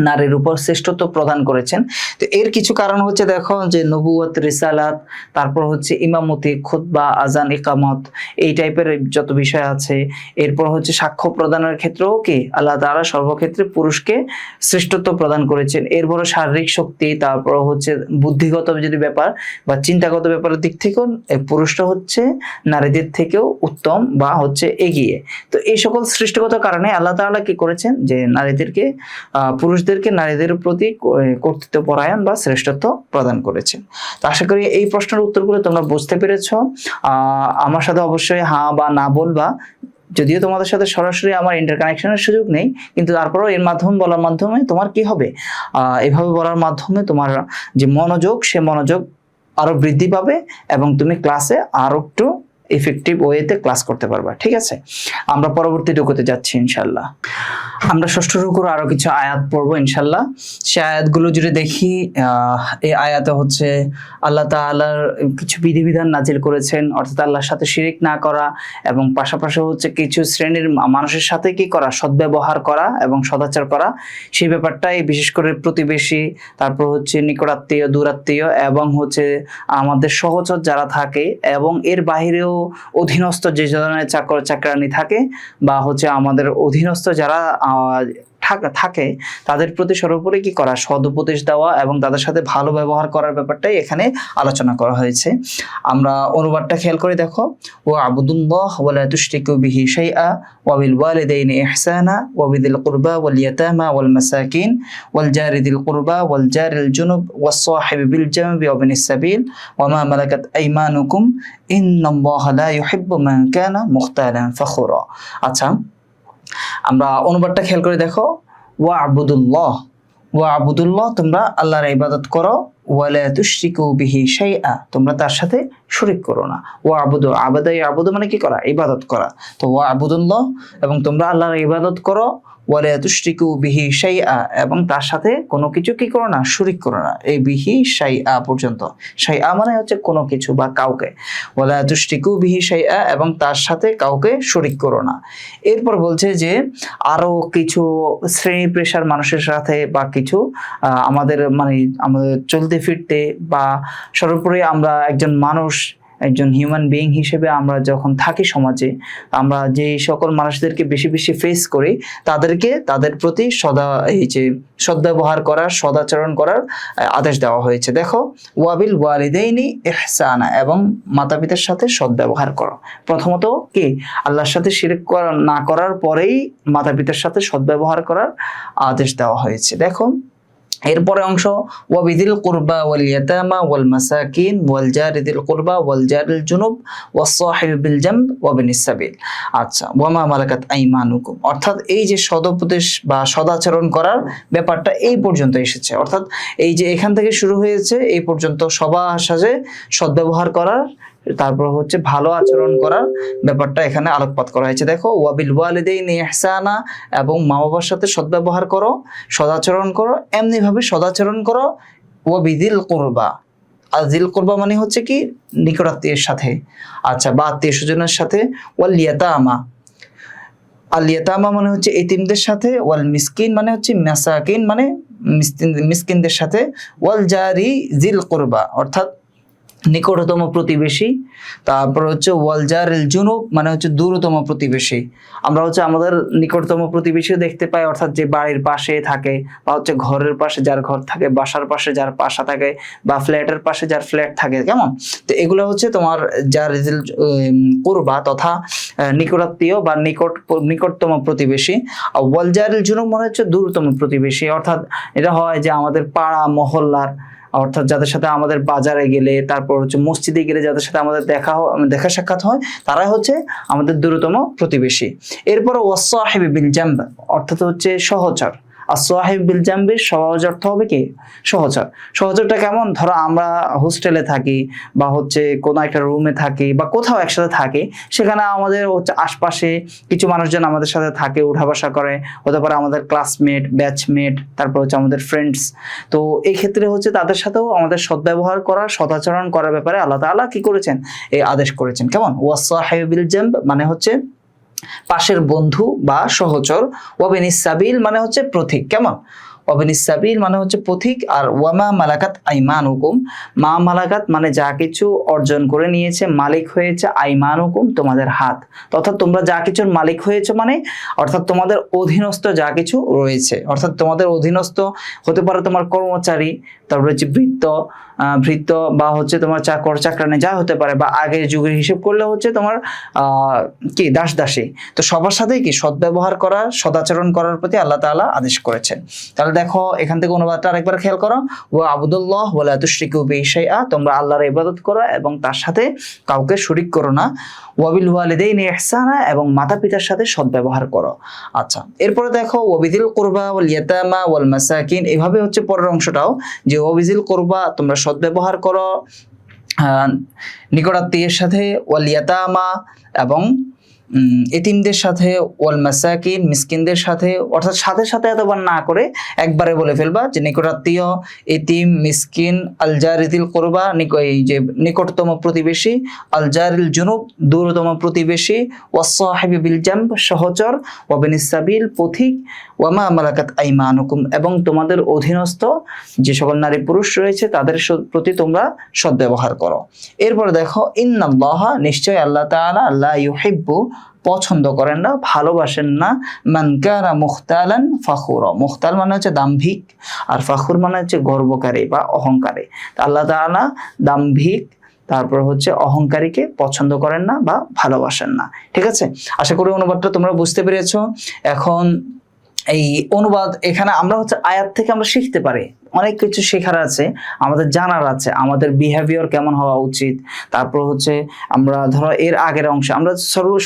Speaker 1: নারীর উপর শ্রেষ্ঠত্ব প্রদান করেছেন। তো এর কিছু কারণ হচ্ছে দেখো যে নবুয়ত, রিসালাত, তারপর হচ্ছে ইমামতি, খুতবা, আজান, ইকামত, এই টাইপের যত বিষয় আছে। এরপর হচ্ছে সাক্ষ্য প্রদানের ক্ষেত্রেও কি আল্লাহ তাআলা সর্বক্ষেত্রে পুরুষকে শ্রেষ্ঠত্ব প্রদান করেছেন। এরপর শারীরিক শক্তি, তারপর হচ্ছে বুদ্ধিগত যদি ব্যাপার বা চিন্তাগত ব্যাপারের দিক থেকেও পুরুষরা হচ্ছে নারীদের থেকেও উত্তম বা হচ্ছে এগিয়ে। তো এই সকল সৃষ্টিগত কারণে আল্লাহ তাআলা কি করেছেন যে পুরুষদেরকে নারীদের প্রতি কর্তৃত্বপরায়ণ বা শ্রেষ্ঠত্ব প্রদান করেছেন। তো আশা করি এই প্রশ্নের উত্তরগুলো তোমরা বুঝতে পেরেছো। আমার সাথে অবশ্যই হ্যাঁ বা না বলবা, যদিও তোমাদের সাথে সরাসরি আমার ইন্টারকানেকশনের সুযোগ নেই, কিন্তু তারপরেও এর মাধ্যমে বলার মাধ্যমে তোমার কি হবে, এভাবে বলার মাধ্যমে তোমার যে মনোযোগ, সে মনোযোগ আরো বৃদ্ধি পাবে এবং তুমি ক্লাসে আরো একটু ইফেক্টিভ ওয়েতে ক্লাস করতে পারবা। ঠিক আছে, আমরা পরবর্তী টুকুতে যাচ্ছি ইনশাআল্লাহ। আমরা ষষ্ঠ রুকুর আরো কিছু আয়াত পড়বো ইনশাল্লাহ। সে আয়াতগুলো যদি দেখি, এই আয়াতে হচ্ছে আল্লাহ তাআলার কিছু বিধিবিধান নাজিল করেছেন, অর্থাৎ আল্লাহর সাথে শিরিক না করা, এবং পাশাপাশি হচ্ছে কিছু শ্রেণীর মানুষের সাথে কি করা, সদ্ব্যবহার করা এবং সদাচার করা। সেই ব্যাপারটাই বিশেষ করে প্রতিবেশী, তারপর হচ্ছে নিকটাত্মীয়, দূরাত্মীয়, এবং হচ্ছে আমাদের সহচর যারা থাকে, এবং এর বাহিরেও অধীনস্থ যে ধরনের চাকর চাকরানি থাকে, বা হচ্ছে আমাদের অধীনস্থ যারা থাকে তাদের প্রতি সর্বোপরি কি করা, সদুপদেশ দেওয়া এবং তাদের সাথে ভালো ব্যবহার করার ব্যাপারটাই এখানে আলোচনা করা হয়েছে। আমরা অনুবাদটা খেয়াল করে দেখো, ওয়া আবুদুল্লাহ ওয়া লা তুশরিকু বিহি শাইআ ওয়া বিল ওয়ালিদাইনি ইহসানা ওয়া বিযিল কুরবা ওয়াল ইয়াতামা ওয়াল মাসাকিন ওয়াল জারি যিল কুরবা ওয়াল জারিল জুনুব ওয়াস সাহিবি বিল জামবি ওয়া বিনিস সাবিল ওয়া মা মালাকাত আইমানুকুম ইন্নাল্লাহা লা ইউহিব্বু মান কানা মুখতালান ফখুরা। আচ্ছা, আমরা অনুবাদটা খেয়াল করে দেখো, ওয়া আবুদুল্লাহ, ওয়া আবুদুল্লাহ, তোমরা আল্লাহর ইবাদত করো, ওয়া লা তুশরিকু বিহি শাইআ, তোমরা তার সাথে শরীক করো না। ওয়া আবুদু, আবাদা ইয়াবুদু মানে কি করা, ইবাদত করা। তো ওয়া আবুদুল্লাহ, এবং তোমরা আল্লাহর ইবাদত করো, ওয়া লা তুশরিকু বিহি শাইআ, এবং তার সাথে কোনো কিছু কি করো না, শরীক করো না। এই বিহি শাইআ পর্যন্ত, শাইআ মানে হচ্ছে কোনো কিছু বা কাউকে, ওয়া লা তুশরিকু বিহি শাইআ, এবং তার সাথে কাউকে শরীক করো না। এরপর বলছে যে আরো কিছু শ্রেণী পেশার মানুষের সাথে বা কিছু আমাদের মানে আমাদের চলতে ফিরতে বা সর্বোপরি আমরা একজন মানুষ, একজন হিউম্যান বিইং হিসেবে আমরা যখন থাকি সমাজে, আমরা যে সকল মানুষদেরকে বেশি বেশি ফেস করি, তাদেরকে তাদের প্রতি সদ্ব্যবহার করার, সদাচরণ করার আদেশ দেওয়া হয়েছে। দেখো, ওয়াবিল ওয়ালিদাইনি ইহসানা, এবং মাতা পিতার সাথে সদ্ব্যবহার করো। প্রথমত কি, আল্লাহর সাথে শিরক না করার পরেই মাতা পিতার সাথে সদ্ব্যবহার করার আদেশ দেওয়া হয়েছে। দেখো এরপরে অংশ, ওয়া বিযিল কুরবা ওয়াল ইয়াতামা ওয়াল মাসাকিন ওয়াল জারি যিল কুরবা ওয়াল জারিল জুনুব ওয়াস সাহিবি বিল জামব ওয়া বিনিস সাবিল। আচ্ছা, ওয়া মা মালাকাত আইমানুকুম, অর্থাৎ এই যে সদুপদেশ বা সদাচরণ করার ব্যাপারটা এই পর্যন্ত এসেছে, অর্থাৎ এই যে এখান থেকে শুরু হয়েছে এই পর্যন্ত সবার সাথে সদ্ব্যবহার করার, তারপর হচ্ছে ভালো আচরণ করার ব্যাপারটা এখানে আলোকপাত করা হয়েছে। দেখো, ওয়াবিল ওয়ালিদাইনি ইহসানা, এবং মা বাবার সাথে সদ্ব্যবহার করো, সদাচরণ করো, এমনি ভাবে সদাচরণ করো। ওয়াবিযিল কুরবা, আর যিল কুরবা মানে হচ্ছে কি, নিকটাত্মীয়ের সাথে, আচ্ছা, বা আত্মীয় স্বজনের সাথে। ওয়াল ইয়াতামা, আল ইয়াতামা মানে হচ্ছে এতিমদের সাথে। ওয়াল মিসকিন মানে হচ্ছে মাসাকিন মানে মিসকিনদের সাথে। ওয়াল জারি যিল কুরবা, অর্থাৎ নিকটতম প্রতিবেশী। তারপর হচ্ছে ওয়াল জারিল জুনুব মানে হচ্ছে দূরতম প্রতিবেশী। আমরা হচ্ছে আমাদের নিকটতম প্রতিবেশীও দেখতে পাই, অর্থাৎ যে বাড়ির পাশে থাকে, বা হচ্ছে ঘরের পাশে যার ঘর থাকে, বাসার পাশে যার বাসা থাকে, বা ফ্ল্যাটের পাশে যার ফ্ল্যাট থাকে, কেমন। তো এগুলো হচ্ছে তোমার জারিল কুরবা তথা নিকটাত্মীয় বা নিকটতম প্রতিবেশী। আর ওয়াল জারিল জুনুব মানে হচ্ছে দূরতম প্রতিবেশী, অর্থাৎ এটা হয় যে আমাদের পাড়া মহল্লার, অর্থাৎ যাদের সাথে আমাদের বাজারে গেলে, তারপর হচ্ছে মসজিদে গেলে যাদের সাথে আমাদের দেখা সাক্ষাৎ হয়, তারাই হচ্ছে আমাদের দূরতম প্রতিবেশী। এরপর ওয়াস সাহিবি বিল জামব, অর্থাৎ হচ্ছে সহচর। আর সাহিব বিল জামবির সহজ অর্থ হবে কি, সহচর। সহচরটা কেমন, ধরো আমরা হোস্টেলে থাকি, বা হচ্ছে কোনো একটা রুমে থাকি, বা কোথাও একসাথে থাকি, সেখানে আমাদের হচ্ছে আশপাশে কিছু মানুষজন আমাদের সাথে থাকে, উঠা বসা করে, হতে পারে আমাদের ক্লাসমেট, ব্যাচমেট, তারপর হচ্ছে আমাদের ফ্রেন্ডস। তো এই ক্ষেত্রে হচ্ছে তাদের সাথেও আমাদের সদ্ব্যবহার করা, সদাচরণ করার ব্যাপারে আল্লাহ তাআলা কি করেছেন, এই আদেশ করেছেন। কেমন, ওয়াস সাহিবি বিল জামব মানে হচ্ছে পাশের বন্ধু বা সহচর। ওয়াবিনিস সাবিল মানে হচ্ছে পথিক, কেমন, ওয়াবিনিস সাবিল মানে হচ্ছে পথিক। আর ওয়ামা মালাকাত আইমানুকুম, মা মালাকাত মানে যা কিছু অর্জন করে নিয়েছে, মালিক হয়েছে, আইমানুকুম তোমাদের হাত, অর্থাৎ তোমরা যা কিছুর মালিক হয়েছে, মানে অর্থাৎ তোমাদের অধীনস্থ যা কিছু রয়েছে, অর্থাৎ তোমাদের অধীনস্থ হতে পারে তোমার কর্মচারী, তারপরে হচ্ছে ভৃত্য, বা হচ্ছে তোমার চাকর চাকরানি যা হতে পারে, বা আগের যুগের হিসেব করলে হচ্ছে তোমার কি দাস দাসী। তো সবার সাথেই কি সদ্ব্যবহার করা, সদাচরণ করার প্রতি আল্লাহ তাআলা আদেশ করেছেন। তাহলে দেখো এখান থেকে অনুবাদটা আরেকবার খেয়াল করো, ওয়া আবুদুল্লাহ ওয়া লা তুশরিকু বিহি শাইআ, তোমরা আল্লাহর ইবাদত করো এবং তার সাথে কাউকে শরীক করো না। ওয়াবিল ওয়ালিদাইনি ইহসানা, এবং মাতা পিতার সাথে সদ্ব্যবহার করো। আচ্ছা, এরপরে দেখো ওয়াবিযিল কুরবা ওয়াল ইয়াতামা ওয়াল মাসাকিন, এভাবে হচ্ছে পরের অংশটাও, যে ওয়াবিযিল কুরবা তোমরা সদ্ব্যবহার করো নিকটাত্মীয়ের সাথে, ওয়াল ইয়াতামা এবং এতিমদের সাথে, ওয়াল মাসাকিন মিসকিনদের সাথে, অর্থাৎ সাথে সাথে এতবার না করে একবারে বলে ফেলবা যে নিকটাত্মীয়, এতিম, মিসকিন, আল জারিদিল কুরবা, এই যে নিকটতম প্রতিবেশী, আল জারিল জুনুব দূরতম প্রতিবেশী, ওয়াস সাহিবি বিল জামব সহচর, ওয়া বিনিস সাবিল পথিক, ওয়া মা মালাকাত আইমানুকুম এবং তোমাদের অধীনস্থ যে সকল নারী পুরুষ রয়েছে তাদের প্রতি তোমরা সদ্ব্যবহার করো। এরপরে দেখো, ইন্নাল্লাহা নিশ্চয় আল্লাহ তাআলা লা ইউহিব্বু পছন্দ করেন না, ভালোবাসেন না, মান কানা মুখতালান ফাখুরা। মুখতাল মানে হচ্ছে দাম্ভিক, আর ফাখুর মানে হচ্ছে গর্বকারী বা অহংকারী। আল্লাহ তাআলা দাম্ভিক, তারপর হচ্ছে অহংকারীকে পছন্দ করেন না বা ভালোবাসেন না। ঠিক আছে, আশা করি অনুবাদটা তোমরা বুঝতে পেরেছো। এখন এই অনুবাদ এখানে আমরা হচ্ছে আয়াত থেকে আমরা শিখতে পারি, অনেক কিছু শেখার আছে, আমাদের জানার আছে, আমাদের বিহেভিয়ার কেমন হওয়া উচিত। তারপর হচ্ছে আমরা ধরো এর আগের অংশে আমরা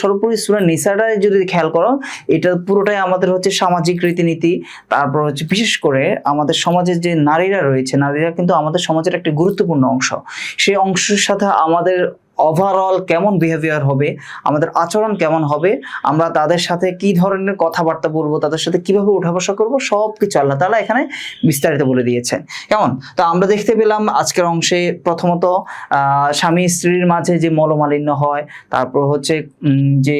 Speaker 1: সর্বোপরি সূরা নিসাটা যদি খেয়াল করো, এটা পুরোটাই আমাদের হচ্ছে সামাজিক রীতিনীতি। তারপর হচ্ছে বিশেষ করে আমাদের সমাজের যে নারীরা রয়েছে, নারীরা কিন্তু আমাদের সমাজের একটি গুরুত্বপূর্ণ অংশ। সেই অংশের সাথে আমাদের ওভারঅল কেমন বিহেভিয়ার হবে, আমাদের আচরণ কেমন হবে, আমরা তাদের সাথে কি ধরনের কথাবার্তা বলবো, তাদের সাথে কিভাবে উঠা বসা করবো, সব কিছু আল্লাহ তাআলা এখানে বিস্তারিত বলে দিয়েছেন। কেমন? তো আমরা দেখতে পেলাম আজকের অংশে প্রথমত স্বামী স্ত্রীর মাঝে যে মলমালিন্য হয়, তারপর হচ্ছে যে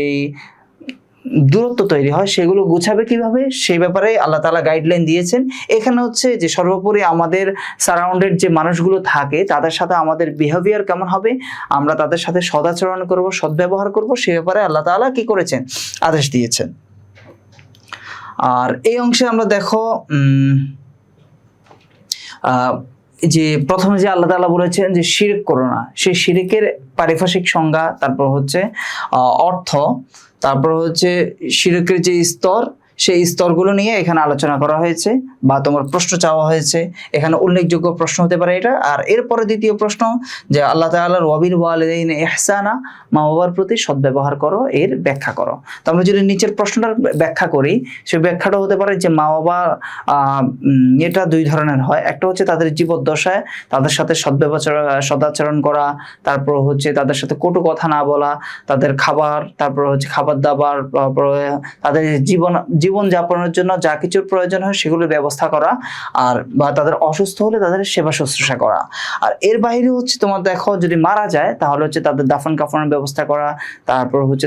Speaker 1: দূরত্ব তৈরি হয়, সেগুলো গুছাবে কিভাবে সেই ব্যাপারে আল্লাহ তাআলা গাইডলাইন দিয়েছেন। এখানে হচ্ছে যে সর্বোপরি আমাদের সারাউন্ডেড যে মানুষগুলো থাকে তাদের সাথে আমাদের বিহেভিয়ার কেমন হবে, আমরা তাদের সাথে সদাচরণ করব, সদ্ব্যবহার করব, সে ব্যাপারে আল্লাহ তাআলা কি করেছেন, আদেশ দিয়েছেন। আর এই অংশে আমরা দেখো যে প্রথমে যে আল্লাহ তাআলা বলেছেন যে শিরক করো না, সেই শিরকের পারিভাষিক সংজ্ঞা, তারপর হচ্ছে অর্থ, তারপর হচ্ছে শিরকের যে স্তর, সেই স্তরগুলো নিয়ে এখানে আলোচনা করা হয়েছে বা তোমার প্রশ্ন চাওয়া হয়েছে। এখানে উল্লেখযোগ্য প্রশ্ন হতে পারে এটা। আর এরপরে দ্বিতীয় প্রশ্ন যে আল্লাহ তাআলার ওয়াবিল ওয়ালিদাইনি ইহসানা, মা বাবার প্রতি সদ্ব্যবহার করো, এর ব্যাখ্যা করো। তো আমরা যদি নিচের প্রশ্নটার ব্যাখ্যা করি, সেই ব্যাখ্যাটা হতে পারে যে মা বাবা এটা দুই ধরনের হয়। একটা হচ্ছে তাদের জীবদ্দশায় তাদের সাথে সদাচরণ করা, তারপর হচ্ছে তাদের সাথে কটু কথা না বলা, তাদের খাবার, তারপর হচ্ছে খাবার দাবার, তাদের জীবন যাপনের জন্য যা কিছুর প্রয়োজন হয় সেগুলোর ব্যবস্থা করা, আর বা তাদের অসুস্থ হলে তাদের সেবা শুশ্রূষা করা। আর এর বাইরে হচ্ছে তোমার দেখো যদি মারা যায় তাহলে হচ্ছে তাদের দাফন কাফনের ব্যবস্থা করা, তারপর হচ্ছে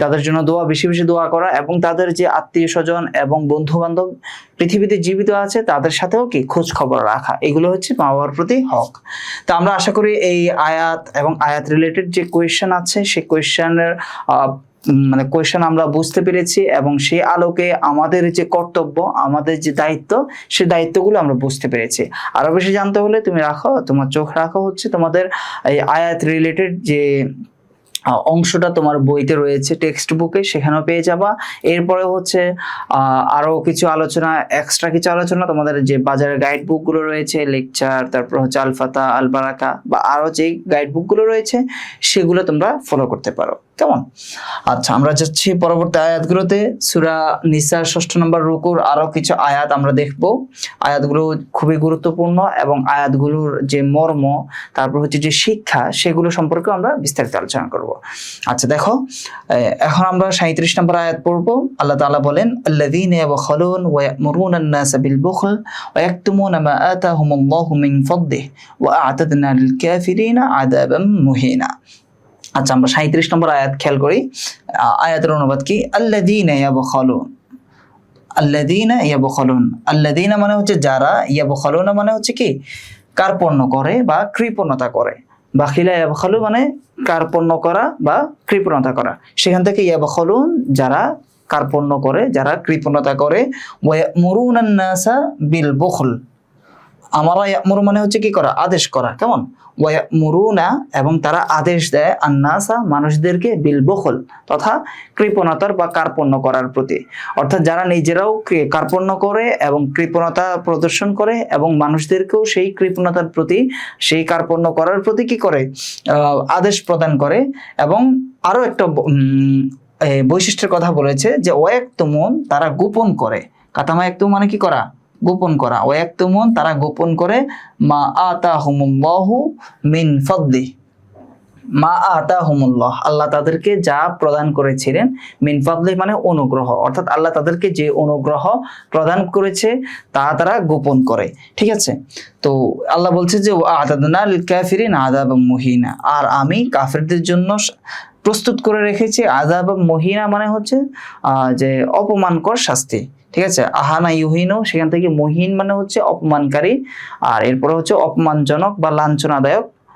Speaker 1: তাদের জন্য দোয়া, বেশি বেশি দোয়া করা, এবং তাদের যে আত্মীয় স্বজন এবং বন্ধু বান্ধব পৃথিবীতে জীবিত আছে তাদের সাথেও কি খোঁজ খবর রাখা, এগুলো হচ্ছে মা বাবার প্রতি হক। তো আমরা আশা করি এই আয়াত এবং আয়াত রিলেটেড যে কোয়েশ্চেন আছে সেই কোয়েশ্চেন আমরা বুঝতে পেরেছি, এবং সেই আলোকে আমাদের যে কর্তব্য, আমাদের যে দায়িত্ব, সেই দায়িত্বগুলো আমরা বুঝতে পেরেছি। আরো বেশি জানতে হলে তোমার চোখ রাখো হচ্ছে তোমাদের এই আয়াত রিলেটেড যে অংশটা তোমার বইতে রয়েছে, টেক্সট বুকে, সেখানেও পেয়ে যাবা। এরপরে হচ্ছে আরো কিছু আলোচনা, এক্সট্রা কিছু আলোচনা তোমাদের যে বাজারের গাইড বুকগুলো রয়েছে, লেকচার, তারপর হচ্ছে আল ফাতা, আল বারাকা বা আরো যে গাইড বুকগুলো রয়েছে সেগুলো তোমরা ফলো করতে পারো। কেমন? আচ্ছা, আমরা যাচ্ছি পরবর্তী আয়াতগুলোতে। সূরা নিসার 6 নম্বর রুকুর আরো কিছু আয়াত আমরা দেখব। আয়াতগুলো খুবই গুরুত্বপূর্ণ এবং আয়াতগুলোর যে মর্ম, তারপর হচ্ছে যে শিক্ষা, সেগুলো সম্পর্কে আমরা বিস্তারিত আলোচনা করব। আচ্ছা দেখো, এখন আমরা 37 নম্বর আয়াত পড়ব। আল্লাহ তাআলা বলেন, আল্লাযীনা ইয়াবখালুন ওয়া ইয়া'মুরুনা আন-নাসা বিল বুখল ওয়া ইয়াকতুমুনা মা আতাহুমুল্লাহু মিন ফাদলিহি ওয়া আ'তাদনা লিল কাফিরিনা আযাবাম মুহিনা। আচ্ছা, আমরা 37 নম্বর আয়াত খেয়াল করি। আয়াতের অনুবাদ কি? আল্লাযীনা ইয়াবখালুন, আল্লাযীনা ইয়াবখালুন, আল্লাযীনা মানে হচ্ছে যারা, ইয়াবখালুনা মানে হচ্ছে কি কার্পণ্য করে বা কৃপণতা করে। বাখিলা ইয়াবখালু মানে কার্পণ্য করা বা কৃপণতা করা, সেখান থেকে ইয়াবখালুন যারা কার্পণ্য করে, যারা কৃপণতা করে। ওয়া ইয়া'মুরুনা আন-নাসা বিল বুখল, আমারা ইয়া'মুরু মানে হচ্ছে কি করা, আদেশ করা। কেমন? ওয়া ইয়া'মুরুনা এবং তারা আদেশ দেয়, আন-নাসা মানুষদেরকে, বিল বুখল তথা কৃপণতার বা কার্পণ্য করার প্রতি। অর্থাৎ যারা নিজেরাও কার্পণ্য করে এবং কৃপণতা প্রদর্শন করে এবং মানুষদেরকেও সেই কৃপণতার প্রতি, সেই কার্পণ্য করার প্রতি কি করে, আদেশ প্রদান করে। এবং আরো একটা বৈশিষ্ট্যের কথা বলেছে যে ওয়ায়াকতুমুন, তারা গোপন করে। কাতামা ইয়াকতুম মানে কি করা, গোপন করা। ওয়ায়াকতুমুন তারা গোপন করে, মা আতাহুমুল্লাহু মিন ফাদলি, মা আতাহুমুল্লাহ, আল্লাহ তাদেরকে যা প্রদান করেছিলেন, মিন ফাদলি মানে অনুগ্রহ, অর্থাৎ আল্লাহ তাদেরকে যে অনুগ্রহ প্রদান করেছে তা তারা গোপন করে। ঠিক আছে, তো আল্লাহ বলছে যে আ'তাদনা লিল কাফিরিন আযাবাম মুহিনা, আর আমি কাফেরদের জন্য প্রস্তুত করে রেখেছি আযাবাম মুহিনা মানে হচ্ছে যে অপমানকর শাস্তি। ঠিক আছে, আহানা ইউহিনও, সেখান থেকে মুহিন মানে হচ্ছে অপমানকারী, আর এরপরে হচ্ছে অপমানজনক বা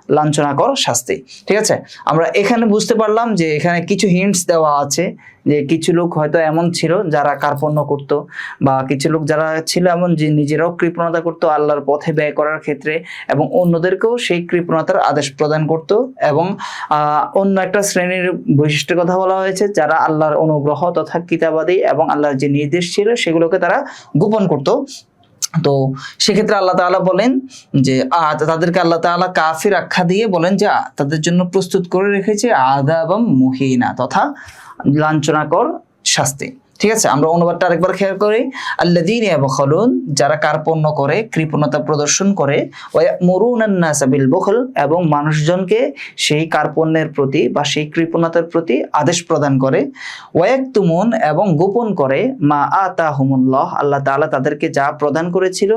Speaker 1: লাঞ্ছনাকর শাস্তি। ঠিক আছে, আমরা এখানে বুঝতে পারলাম যে এখানে কিছু হিন্টস দেওয়া আছে যে কিছু লোক হয়তো এমন ছিল যারা কার্পণ্য করত, বা কিছু লোক যারা ছিল এমন যে নিজেরাও কৃপণতা করত আল্লাহর পথে ব্যয় করার ক্ষেত্রে, এবং অন্যদেরকেও সেই কৃপণতার আদেশ প্রদান করত। এবং অন্য একটা শ্রেণীর বৈশিষ্ট্যের কথা বলা হয়েছে যারা আল্লাহর অনুগ্রহ তথা কিতাবাদি এবং আল্লাহর যে নির্দেশ ছিল সেগুলোকে তারা গোপন করত। তো সেক্ষেত্রে আল্লাহ তাআলা বলেন যে তাদেরকে আল্লাহ তাআলা কাফির আখ্যা দিয়ে বলেন যে তাদের জন্য প্রস্তুত করে রেখেছে আযাবাম মুহিনা তথা লাঞ্ছনাকর শাস্তি। ঠিক আছে, আমরা অনুবাদটা আরেকবার খেয়াল করি। আল্লাযীনা ইয়াবখালুন, যারা কার্পণ্য করে, কৃপণতা প্রদর্শন করে, ওয়া ইয়ামুরুনান নাসা বিল বুখল, এবং মানুষজনকে সেই কার্পণ্যের প্রতি বা সেই কৃপণতার প্রতি আদেশ প্রদান করে, ওয়া ইয়াকতুমুন, এবং গোপন করে, মা আতাহুমুল্লাহ, আল্লাহ তাআলা তাদেরকে যা প্রদান করেছিল,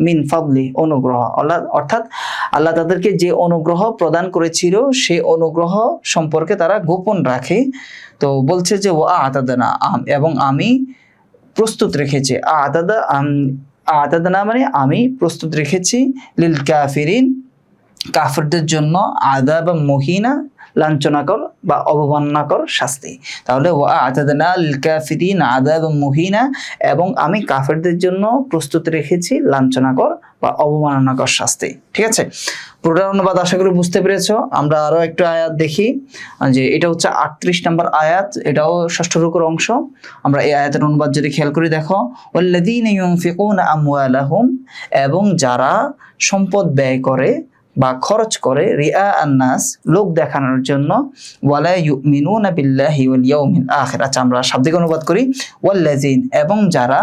Speaker 1: মিন ফাদলি অনুগ্রহ, অর্থাৎ আল্লাহ তাদেরকে যে অনুগ্রহ প্রদান করেছিল সেই অনুগ্রহ সম্পর্কে তারা গোপন রাখে। তো বলছে যে ও আতাদানা, এবং আমি প্রস্তুত রেখেছি, আতাদানা মানে আমি প্রস্তুত রেখেছি, লিল কাফিরিন কাফিরদের জন্য, আযাবাম মুহিনা লাঞ্ছনাকর বা অবমাননাকর শাস্তি। তাহলে ওয়া আ'তাদনা লিল কাফিরিন আযাবাম মুহিনা, এবং আমি কাফেরদের জন্য প্রস্তুত রেখেছি লাঞ্ছনাকর বা অবমাননাকর শাস্তি। ঠিক আছে, পুরোটা অনুবাদ আশা করি বুঝতে পেরেছো। আমরা আরো একটু আয়াত দেখি, যে এটা হচ্ছে 38 নম্বর আয়াত, এটাও ষষ্ঠ রুকুর অংশ। আমরা এই আয়াতের অনুবাদ যদি খেয়াল করি, দেখো ওয়াল্লাযীনা ইউনফিকুনা আমওয়ালাহুম, এবং যারা সম্পদ ব্যয় করে বা খরচ করে, রিয়া আন্নাস লোক দেখানোর জন্য, ওয়ালা ইউমিনুনা বিল্লাহি ওয়াল ইয়াউমিল আখির। আচ্ছা, আমরা শাব্দিক অনুবাদ করি, ওয়াল্লাযীন, এবং যারা,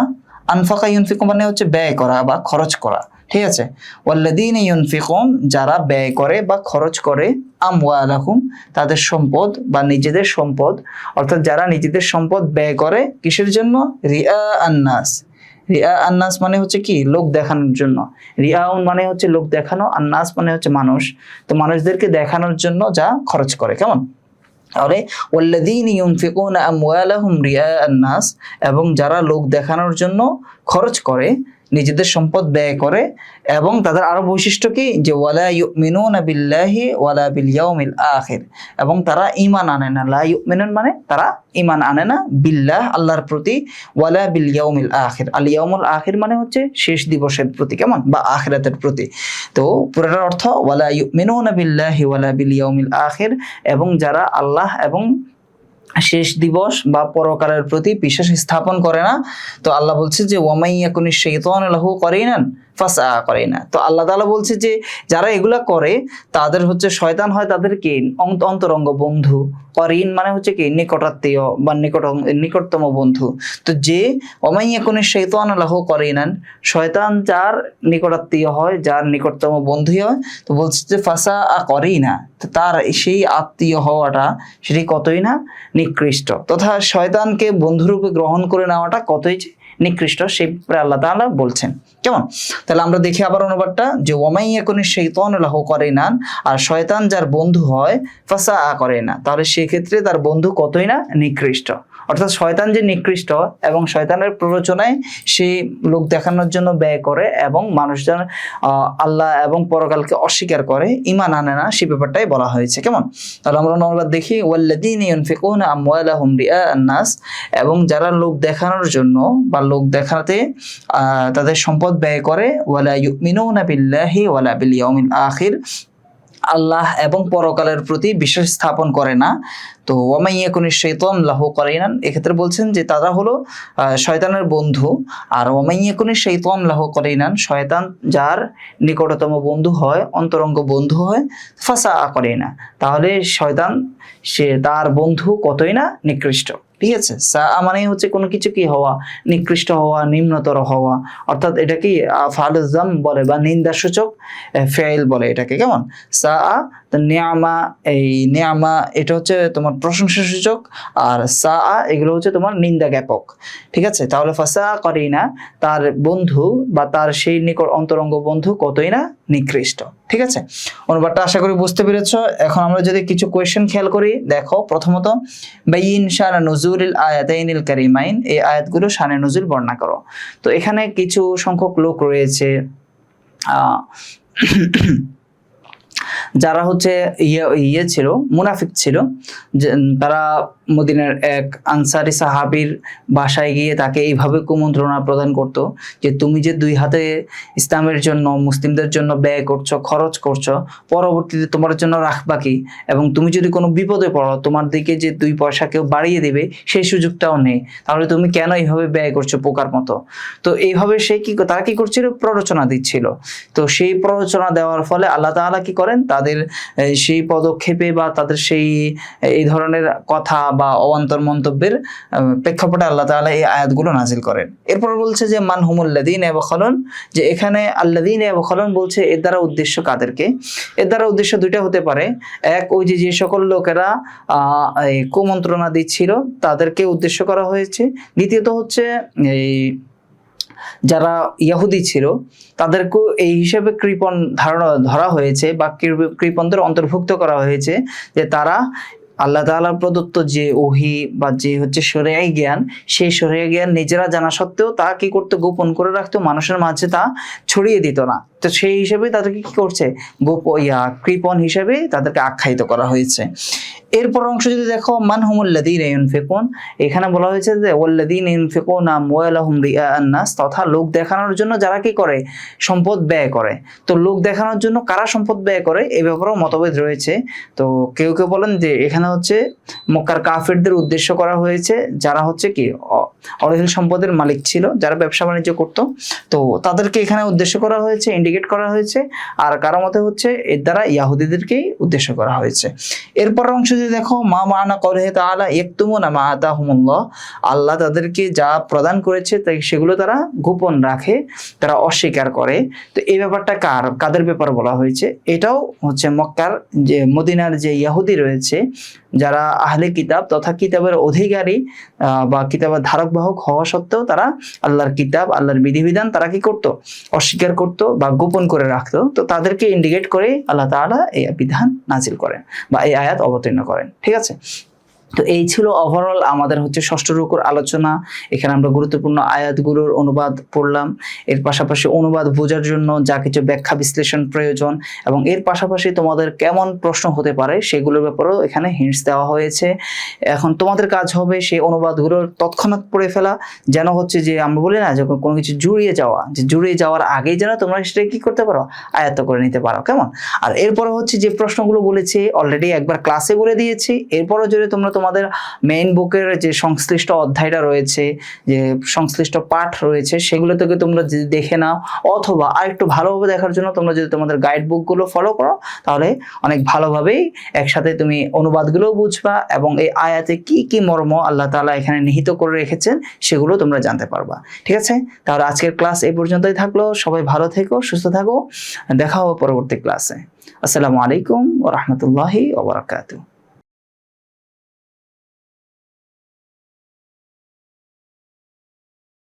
Speaker 1: আনফাকা ইউনফিকু মানে হচ্ছে ব্যয় করা বা খরচ করা। ঠিক আছে, ওয়াল্লাযীনা ইউনফিকুন, যারা ব্যয় করে বা খরচ করে, আমওয়ালাহুম তাদের সম্পদ বা নিজেদের সম্পদ, অর্থাৎ যারা নিজেদের সম্পদ ব্যয় করে কিসের জন্য, রিয়া আন্নাস। রিয়া আন্নাস মানে হচ্ছে কি, লোক দেখানোর জন্য। রিয়াউন মানে হচ্ছে লোক দেখানো, আন্নাস মানে হচ্ছে মানুষ। তো মানুষদেরকে দেখানোর জন্য যা খরচ করে, কেমন? তাহলে ওয়াল্লাযীনা ইউনফিকুনা আমওয়ালাহুম রিয়া আন্নাস, এবং যারা লোক দেখানোর জন্য খরচ করে, নিজেদের সম্পদ ব্যয় করে, এবং তাদের আরো বৈশিষ্ট্য কি, যে ওয়ালা ইউমিনুনা বিল্লাহি ওয়ালা বিল ইয়াউমিল আখির, এবং তারা ঈমান আনে না, লা ইউমিনুন মানে তারা ঈমান আনে না, বিল্লাহ আল্লাহর প্রতি, ওয়ালা বিল ইয়াউমিল আখির, আল ইয়াউমুল আখির মানে হচ্ছে শেষ দিবসের প্রতি, কেমন, বা আখিরাতের প্রতি। তো পুরোটার অর্থ ওয়ালা ইউমিনুনা বিল্লাহি ওয়ালা বিল ইয়াউমিল আখির, এবং যারা আল্লাহ এবং শেষ দিবস বা পরকালের প্রতি বিশ্বাস স্থাপন করে না। তো আল্লাহ বলছে যে ওয়ামাই ইয়াকুনিশ শাইতানু লাহু করিনান ফাসা করিনা। তো আল্লাহ তাআলা বলছে যে যারা এগুলা করে তাদের হচ্ছে শয়তান হয় তাদের কি, অন্তরঙ্গ বন্ধু। করিন মানে হচ্ছে কি, নিকটাত্মীয় বা নিকটতম বন্ধু। তো যে ওয়ামাই ইয়াকুনিশ শাইতানু লাহু করিনান, শয়তান যার নিকটাত্মীয় হয়, যার নিকটতম বন্ধু হয়, তো বলছে যে ফাসা করিনা, তো তার সেই আত্মীয় হওয়াটা সেটি কতই না নিকৃষ্ট, তথা শয়তানকে বন্ধুরূপে গ্রহণ করে নেওয়াটা কতই নিকৃষ্ট, সেই ব্যাপারে আল্লাহ তাআলা বলছেন, কেমন? তাহলে আমরা দেখি আবার অনুবাদটা, যে ওয়ামাই ইয়াকুনিশ শাইতানু লাহু করিনান, আর শয়তান যার বন্ধু হয়, ফাসা করিনা, তাহলে সেক্ষেত্রে তার বন্ধু কতই না নিকৃষ্ট। অর্থাৎ শয়তান যে নিকৃষ্ট, এবং শয়তানের প্ররোচনায় সে লোক দেখানোর জন্য ব্যয় করে, এবং মানুষজন আল্লাহ এবং পরকালকে অস্বীকার করে, ঈমান আনে না, সেই ব্যাপারটাই বলা হয়েছে, কেমন? তাহলে আমরা অনুবাদ দেখি, ওয়াল্লাযীনা ইউনফিকুনা আমওয়ালাহুম রিয়া আন্নাস, এবং যারা লোক দেখানোর জন্য বা লোক দেখাতে তাদের সম্পদ ব্যয় করে, ওয়ালা ইউমিনুনা বিল্লাহি ওয়ালা বিল ইয়াউমিল আখির, আল্লাহ এবং পরকালের প্রতি বিশ্বাস স্থাপন করে না। তো ওয়ামাই ইয়াকুনিশ শাইতানু লাহু করিনান, এক্ষেত্রে বলছেন যে তারা হলো শয়তানের বন্ধু। আর ওয়ামাই ইয়াকুনিশ শাইতানু লাহু করিনান, শয়তান যার নিকটতম বন্ধু হয়, অন্তরঙ্গ বন্ধু হয়, ফাসা করিনা, তাহলে শয়তান সে তার বন্ধু কতই না নিকৃষ্ট। ঠিক আছে, সা মানে হচ্ছে কোনো কিছু কি হওয়া, নিকৃষ্ট হওয়া, নিম্নতর হওয়া, অর্থাৎ এটা কি ফালুজাম বলে বা নিন্দাসূচক ফেইল বলে এটাকে, কেমন? সা তো নিয়ামা, এই নিয়ামা এটা হচ্ছে তোমার প্রশংসাসূচক, আর সা এগুলো হচ্ছে তোমার নিন্দা জ্ঞাপক। ঠিক আছে, তাহলে ফাসা করিনা, তার বন্ধু বা তার সেই নিকট অন্তরঙ্গ বন্ধু কতই না নিকৃষ্ট। ঠিক আছে, অনুবাদটা আশা করি বুঝতে পেরেছো। এখন আমরা যদি কিছু কোয়েশ্চেন খেয়াল করি, দেখো প্রথমত বাইয়িন শানা নুজুলিল আয়াতাইনিল কারিমাইন, এই আয়াতগুলো শানে নুজুল বর্ণনা করো। তো এখানে কিছু সংখ্যক লোক রয়েছে যারা হচ্ছে ইয়ে ছিল, মুনাফিক ছিল, যে তারা মদিনার এক আনসারি সাহাবীর বাসায় গিয়ে তাকে এইভাবে কুমন্ত্রণা প্রদান করত যে তুমি যে 2 হাতে ইসলামের জন্য, মুসলিমদের জন্য ব্যয় করছো, খরচ করছো, পরবর্তীতে তোমার জন্য রাখবা কি, এবং তুমি যদি কোনো বিপদে পড়ো তোমার দিকে যে 2 পয়সা কেউ বাড়িয়ে দেবে সেই সুযোগটাও নেই, তাহলে তুমি কেন এইভাবে ব্যয় করছো পোকার মতো। তো এইভাবে তারা কি করছিল, প্ররোচনা দিচ্ছিল। তো সেই প্ররোচনা দেওয়ার ফলে আল্লাহ তাআলা কি করেন, তাদের সেই পদক্ষেপে বা তাদের সেই এই ধরনের কথা বা অবান্তর মন্তব্যের প্রেক্ষাপটে আল্লাহ তাআলা এই আয়াতগুলো নাজিল করেন। এরপর বলছে যে মান হুমুল্লাযীনা ইয়াবখালুন, যে এখানে আল্লাযীনা ইয়াবখালুন বলছে এর দ্বারা উদ্দেশ্য কাদেরকে, এর দ্বারা উদ্দেশ্য 2টা হতে পারে। এক, ওই যে সকল লোকেরা কুমন্ত্রণা দিচ্ছিল তাদেরকে উদ্দেশ্য করা হয়েছে। দ্বিতীয়ত হচ্ছে এই যারা ইহুদি ছিল তাদেরকেও এই হিসেবে কৃপণ ধরা হয়েছে বা কৃপণদের অন্তর্ভুক্ত করা হয়েছে যে তারা আল্লাহ তাআলার প্রদত্ত যে ওহী বা যে হচ্ছে শরীয়ী জ্ঞান, সেই শরীয়ী জ্ঞান নিজেরা জানা সত্ত্বেও তা কি করতে, গোপন করে রাখতো, মানুষের মাঝে তা ছড়িয়ে দিত না। তো সেই হিসেবে তাদেরকে কি করছে, কৃপণ হিসেবে তাদেরকে আখ্যায়িত করা হয়েছে। এরপর অংশ যদি দেখো মান হুমুল্লাযীনা ইউনফিকুন, এখানে বলা হয়েছে যে ওয়াল্লাযীনা ইউনফিকুনা আমওয়ালাহুম রিআআন নাস, তথা লোক দেখানোর জন্য যারা কি করে, সম্পদ ব্যয় করে। তো লোক দেখানোর জন্য কারা সম্পদ ব্যয় করে এই ব্যাপারেও মতভেদ রয়েছে। তো কেউ কেউ বলেন যে এখানে হচ্ছে মক্কার কাফিরদের উদ্দেশ্য করা হয়েছে, যারা হচ্ছে কি অঢেল সম্পদের মালিক ছিল, যারা ব্যবসা বাণিজ্য করত, তো তাদেরকে এখানে উদ্দেশ্য করা হয়েছে, ইন্ডিকেট করা হয়েছে। আর কারো মতে হচ্ছে এর দ্বারা ইহুদিদেরকেই উদ্দেশ্য করা হয়েছে। এরপর অংশ যদি দেখো মা মানা কওলিহি তাআলা ইয়াকতুমুনা মা আতাহুমুল্লাহ, আল্লাহ তাদেরকে যা প্রদান করেছে তাই সেগুলো তারা গোপন রাখে, তারা অস্বীকার করে। তো এই ব্যাপারটা কাদের ব্যাপার বলা হয়েছে, এটাও হচ্ছে মক্কার যে মদিনার যে ইহুদি রয়েছে, যারা আহলে কিতাব তথা কিতাবের অধিকারী বা কিতাবের ধারক বাহক হওয়া সত্ত্বেও তারা আল্লাহর কিতাব, আল্লাহর বিধিবিধান তারা কি করতো, অস্বীকার করতো বা গোপন করে রাখতো। তো তাদেরকে ইন্ডিকেট করে আল্লাহ তাআলা এই বিধান নাজিল করেন বা এই আয়াত অবতীর্ণ করেন। ঠিক আছে, তো এই ছিল ওভারঅল আমাদের হচ্ছে ষষ্ঠ রুকুর আলোচনা। এখানে আমরা গুরুত্বপূর্ণ আয়াতগুলোর অনুবাদ পড়লাম, এর পাশাপাশি অনুবাদ বোঝার জন্য যা কিছু ব্যাখ্যা বিশ্লেষণ প্রয়োজন, এবং এর পাশাপাশি তোমাদের কেমন প্রশ্ন হতে পারে সেগুলোর ব্যাপারেও এখানে হিন্টস দেওয়া হয়েছে। এখন তোমাদের কাজ হবে সেই অনুবাদগুলোর তৎক্ষণাৎ পড়ে ফেলা, যেন হচ্ছে যে আমরা বলি না যখন কোনো কিছু জুড়িয়ে যাওয়া, যে জুড়িয়ে যাওয়ার আগেই যেন তোমরা সেটা কি করতে পারো, আয়ত্ত করে নিতে পারো, কেমন। আর এরপরে হচ্ছে যে প্রশ্নগুলো বলেছি অলরেডি একবার ক্লাসে বলে দিয়েছি, এরপরও যদি তোমরা তোমাদের মেইন বুকের যে সংশ্লিষ্ট অধ্যায়টা রয়েছে, যে সংশ্লিষ্ট পাঠ রয়েছে, সেগুলো থেকে তোমরা যদি দেখে নাও, অথবা আরেকটু ভালোভাবে দেখার জন্য তোমরা যদি তোমাদের গাইড বুকগুলো ফলো করো, তাহলে অনেক ভালোভাবেই একসাথে তুমি অনুবাদগুলো বুঝবা এবং এই আয়াতে কি কি মর্ম আল্লাহ তাআলা এখানে নিহিত করে রেখেছেন সেগুলো তোমরা জানতে পারবা। ঠিক আছে, তাহলে আজকের ক্লাস এই পর্যন্তই থাকলো। সবাই ভালো থেকো, সুস্থ থাকো, দেখা হবে পরবর্তী ক্লাসে। আসসালামু আলাইকুম ওয়া রাহমাতুল্লাহি ওয়া বারাকাতুহু।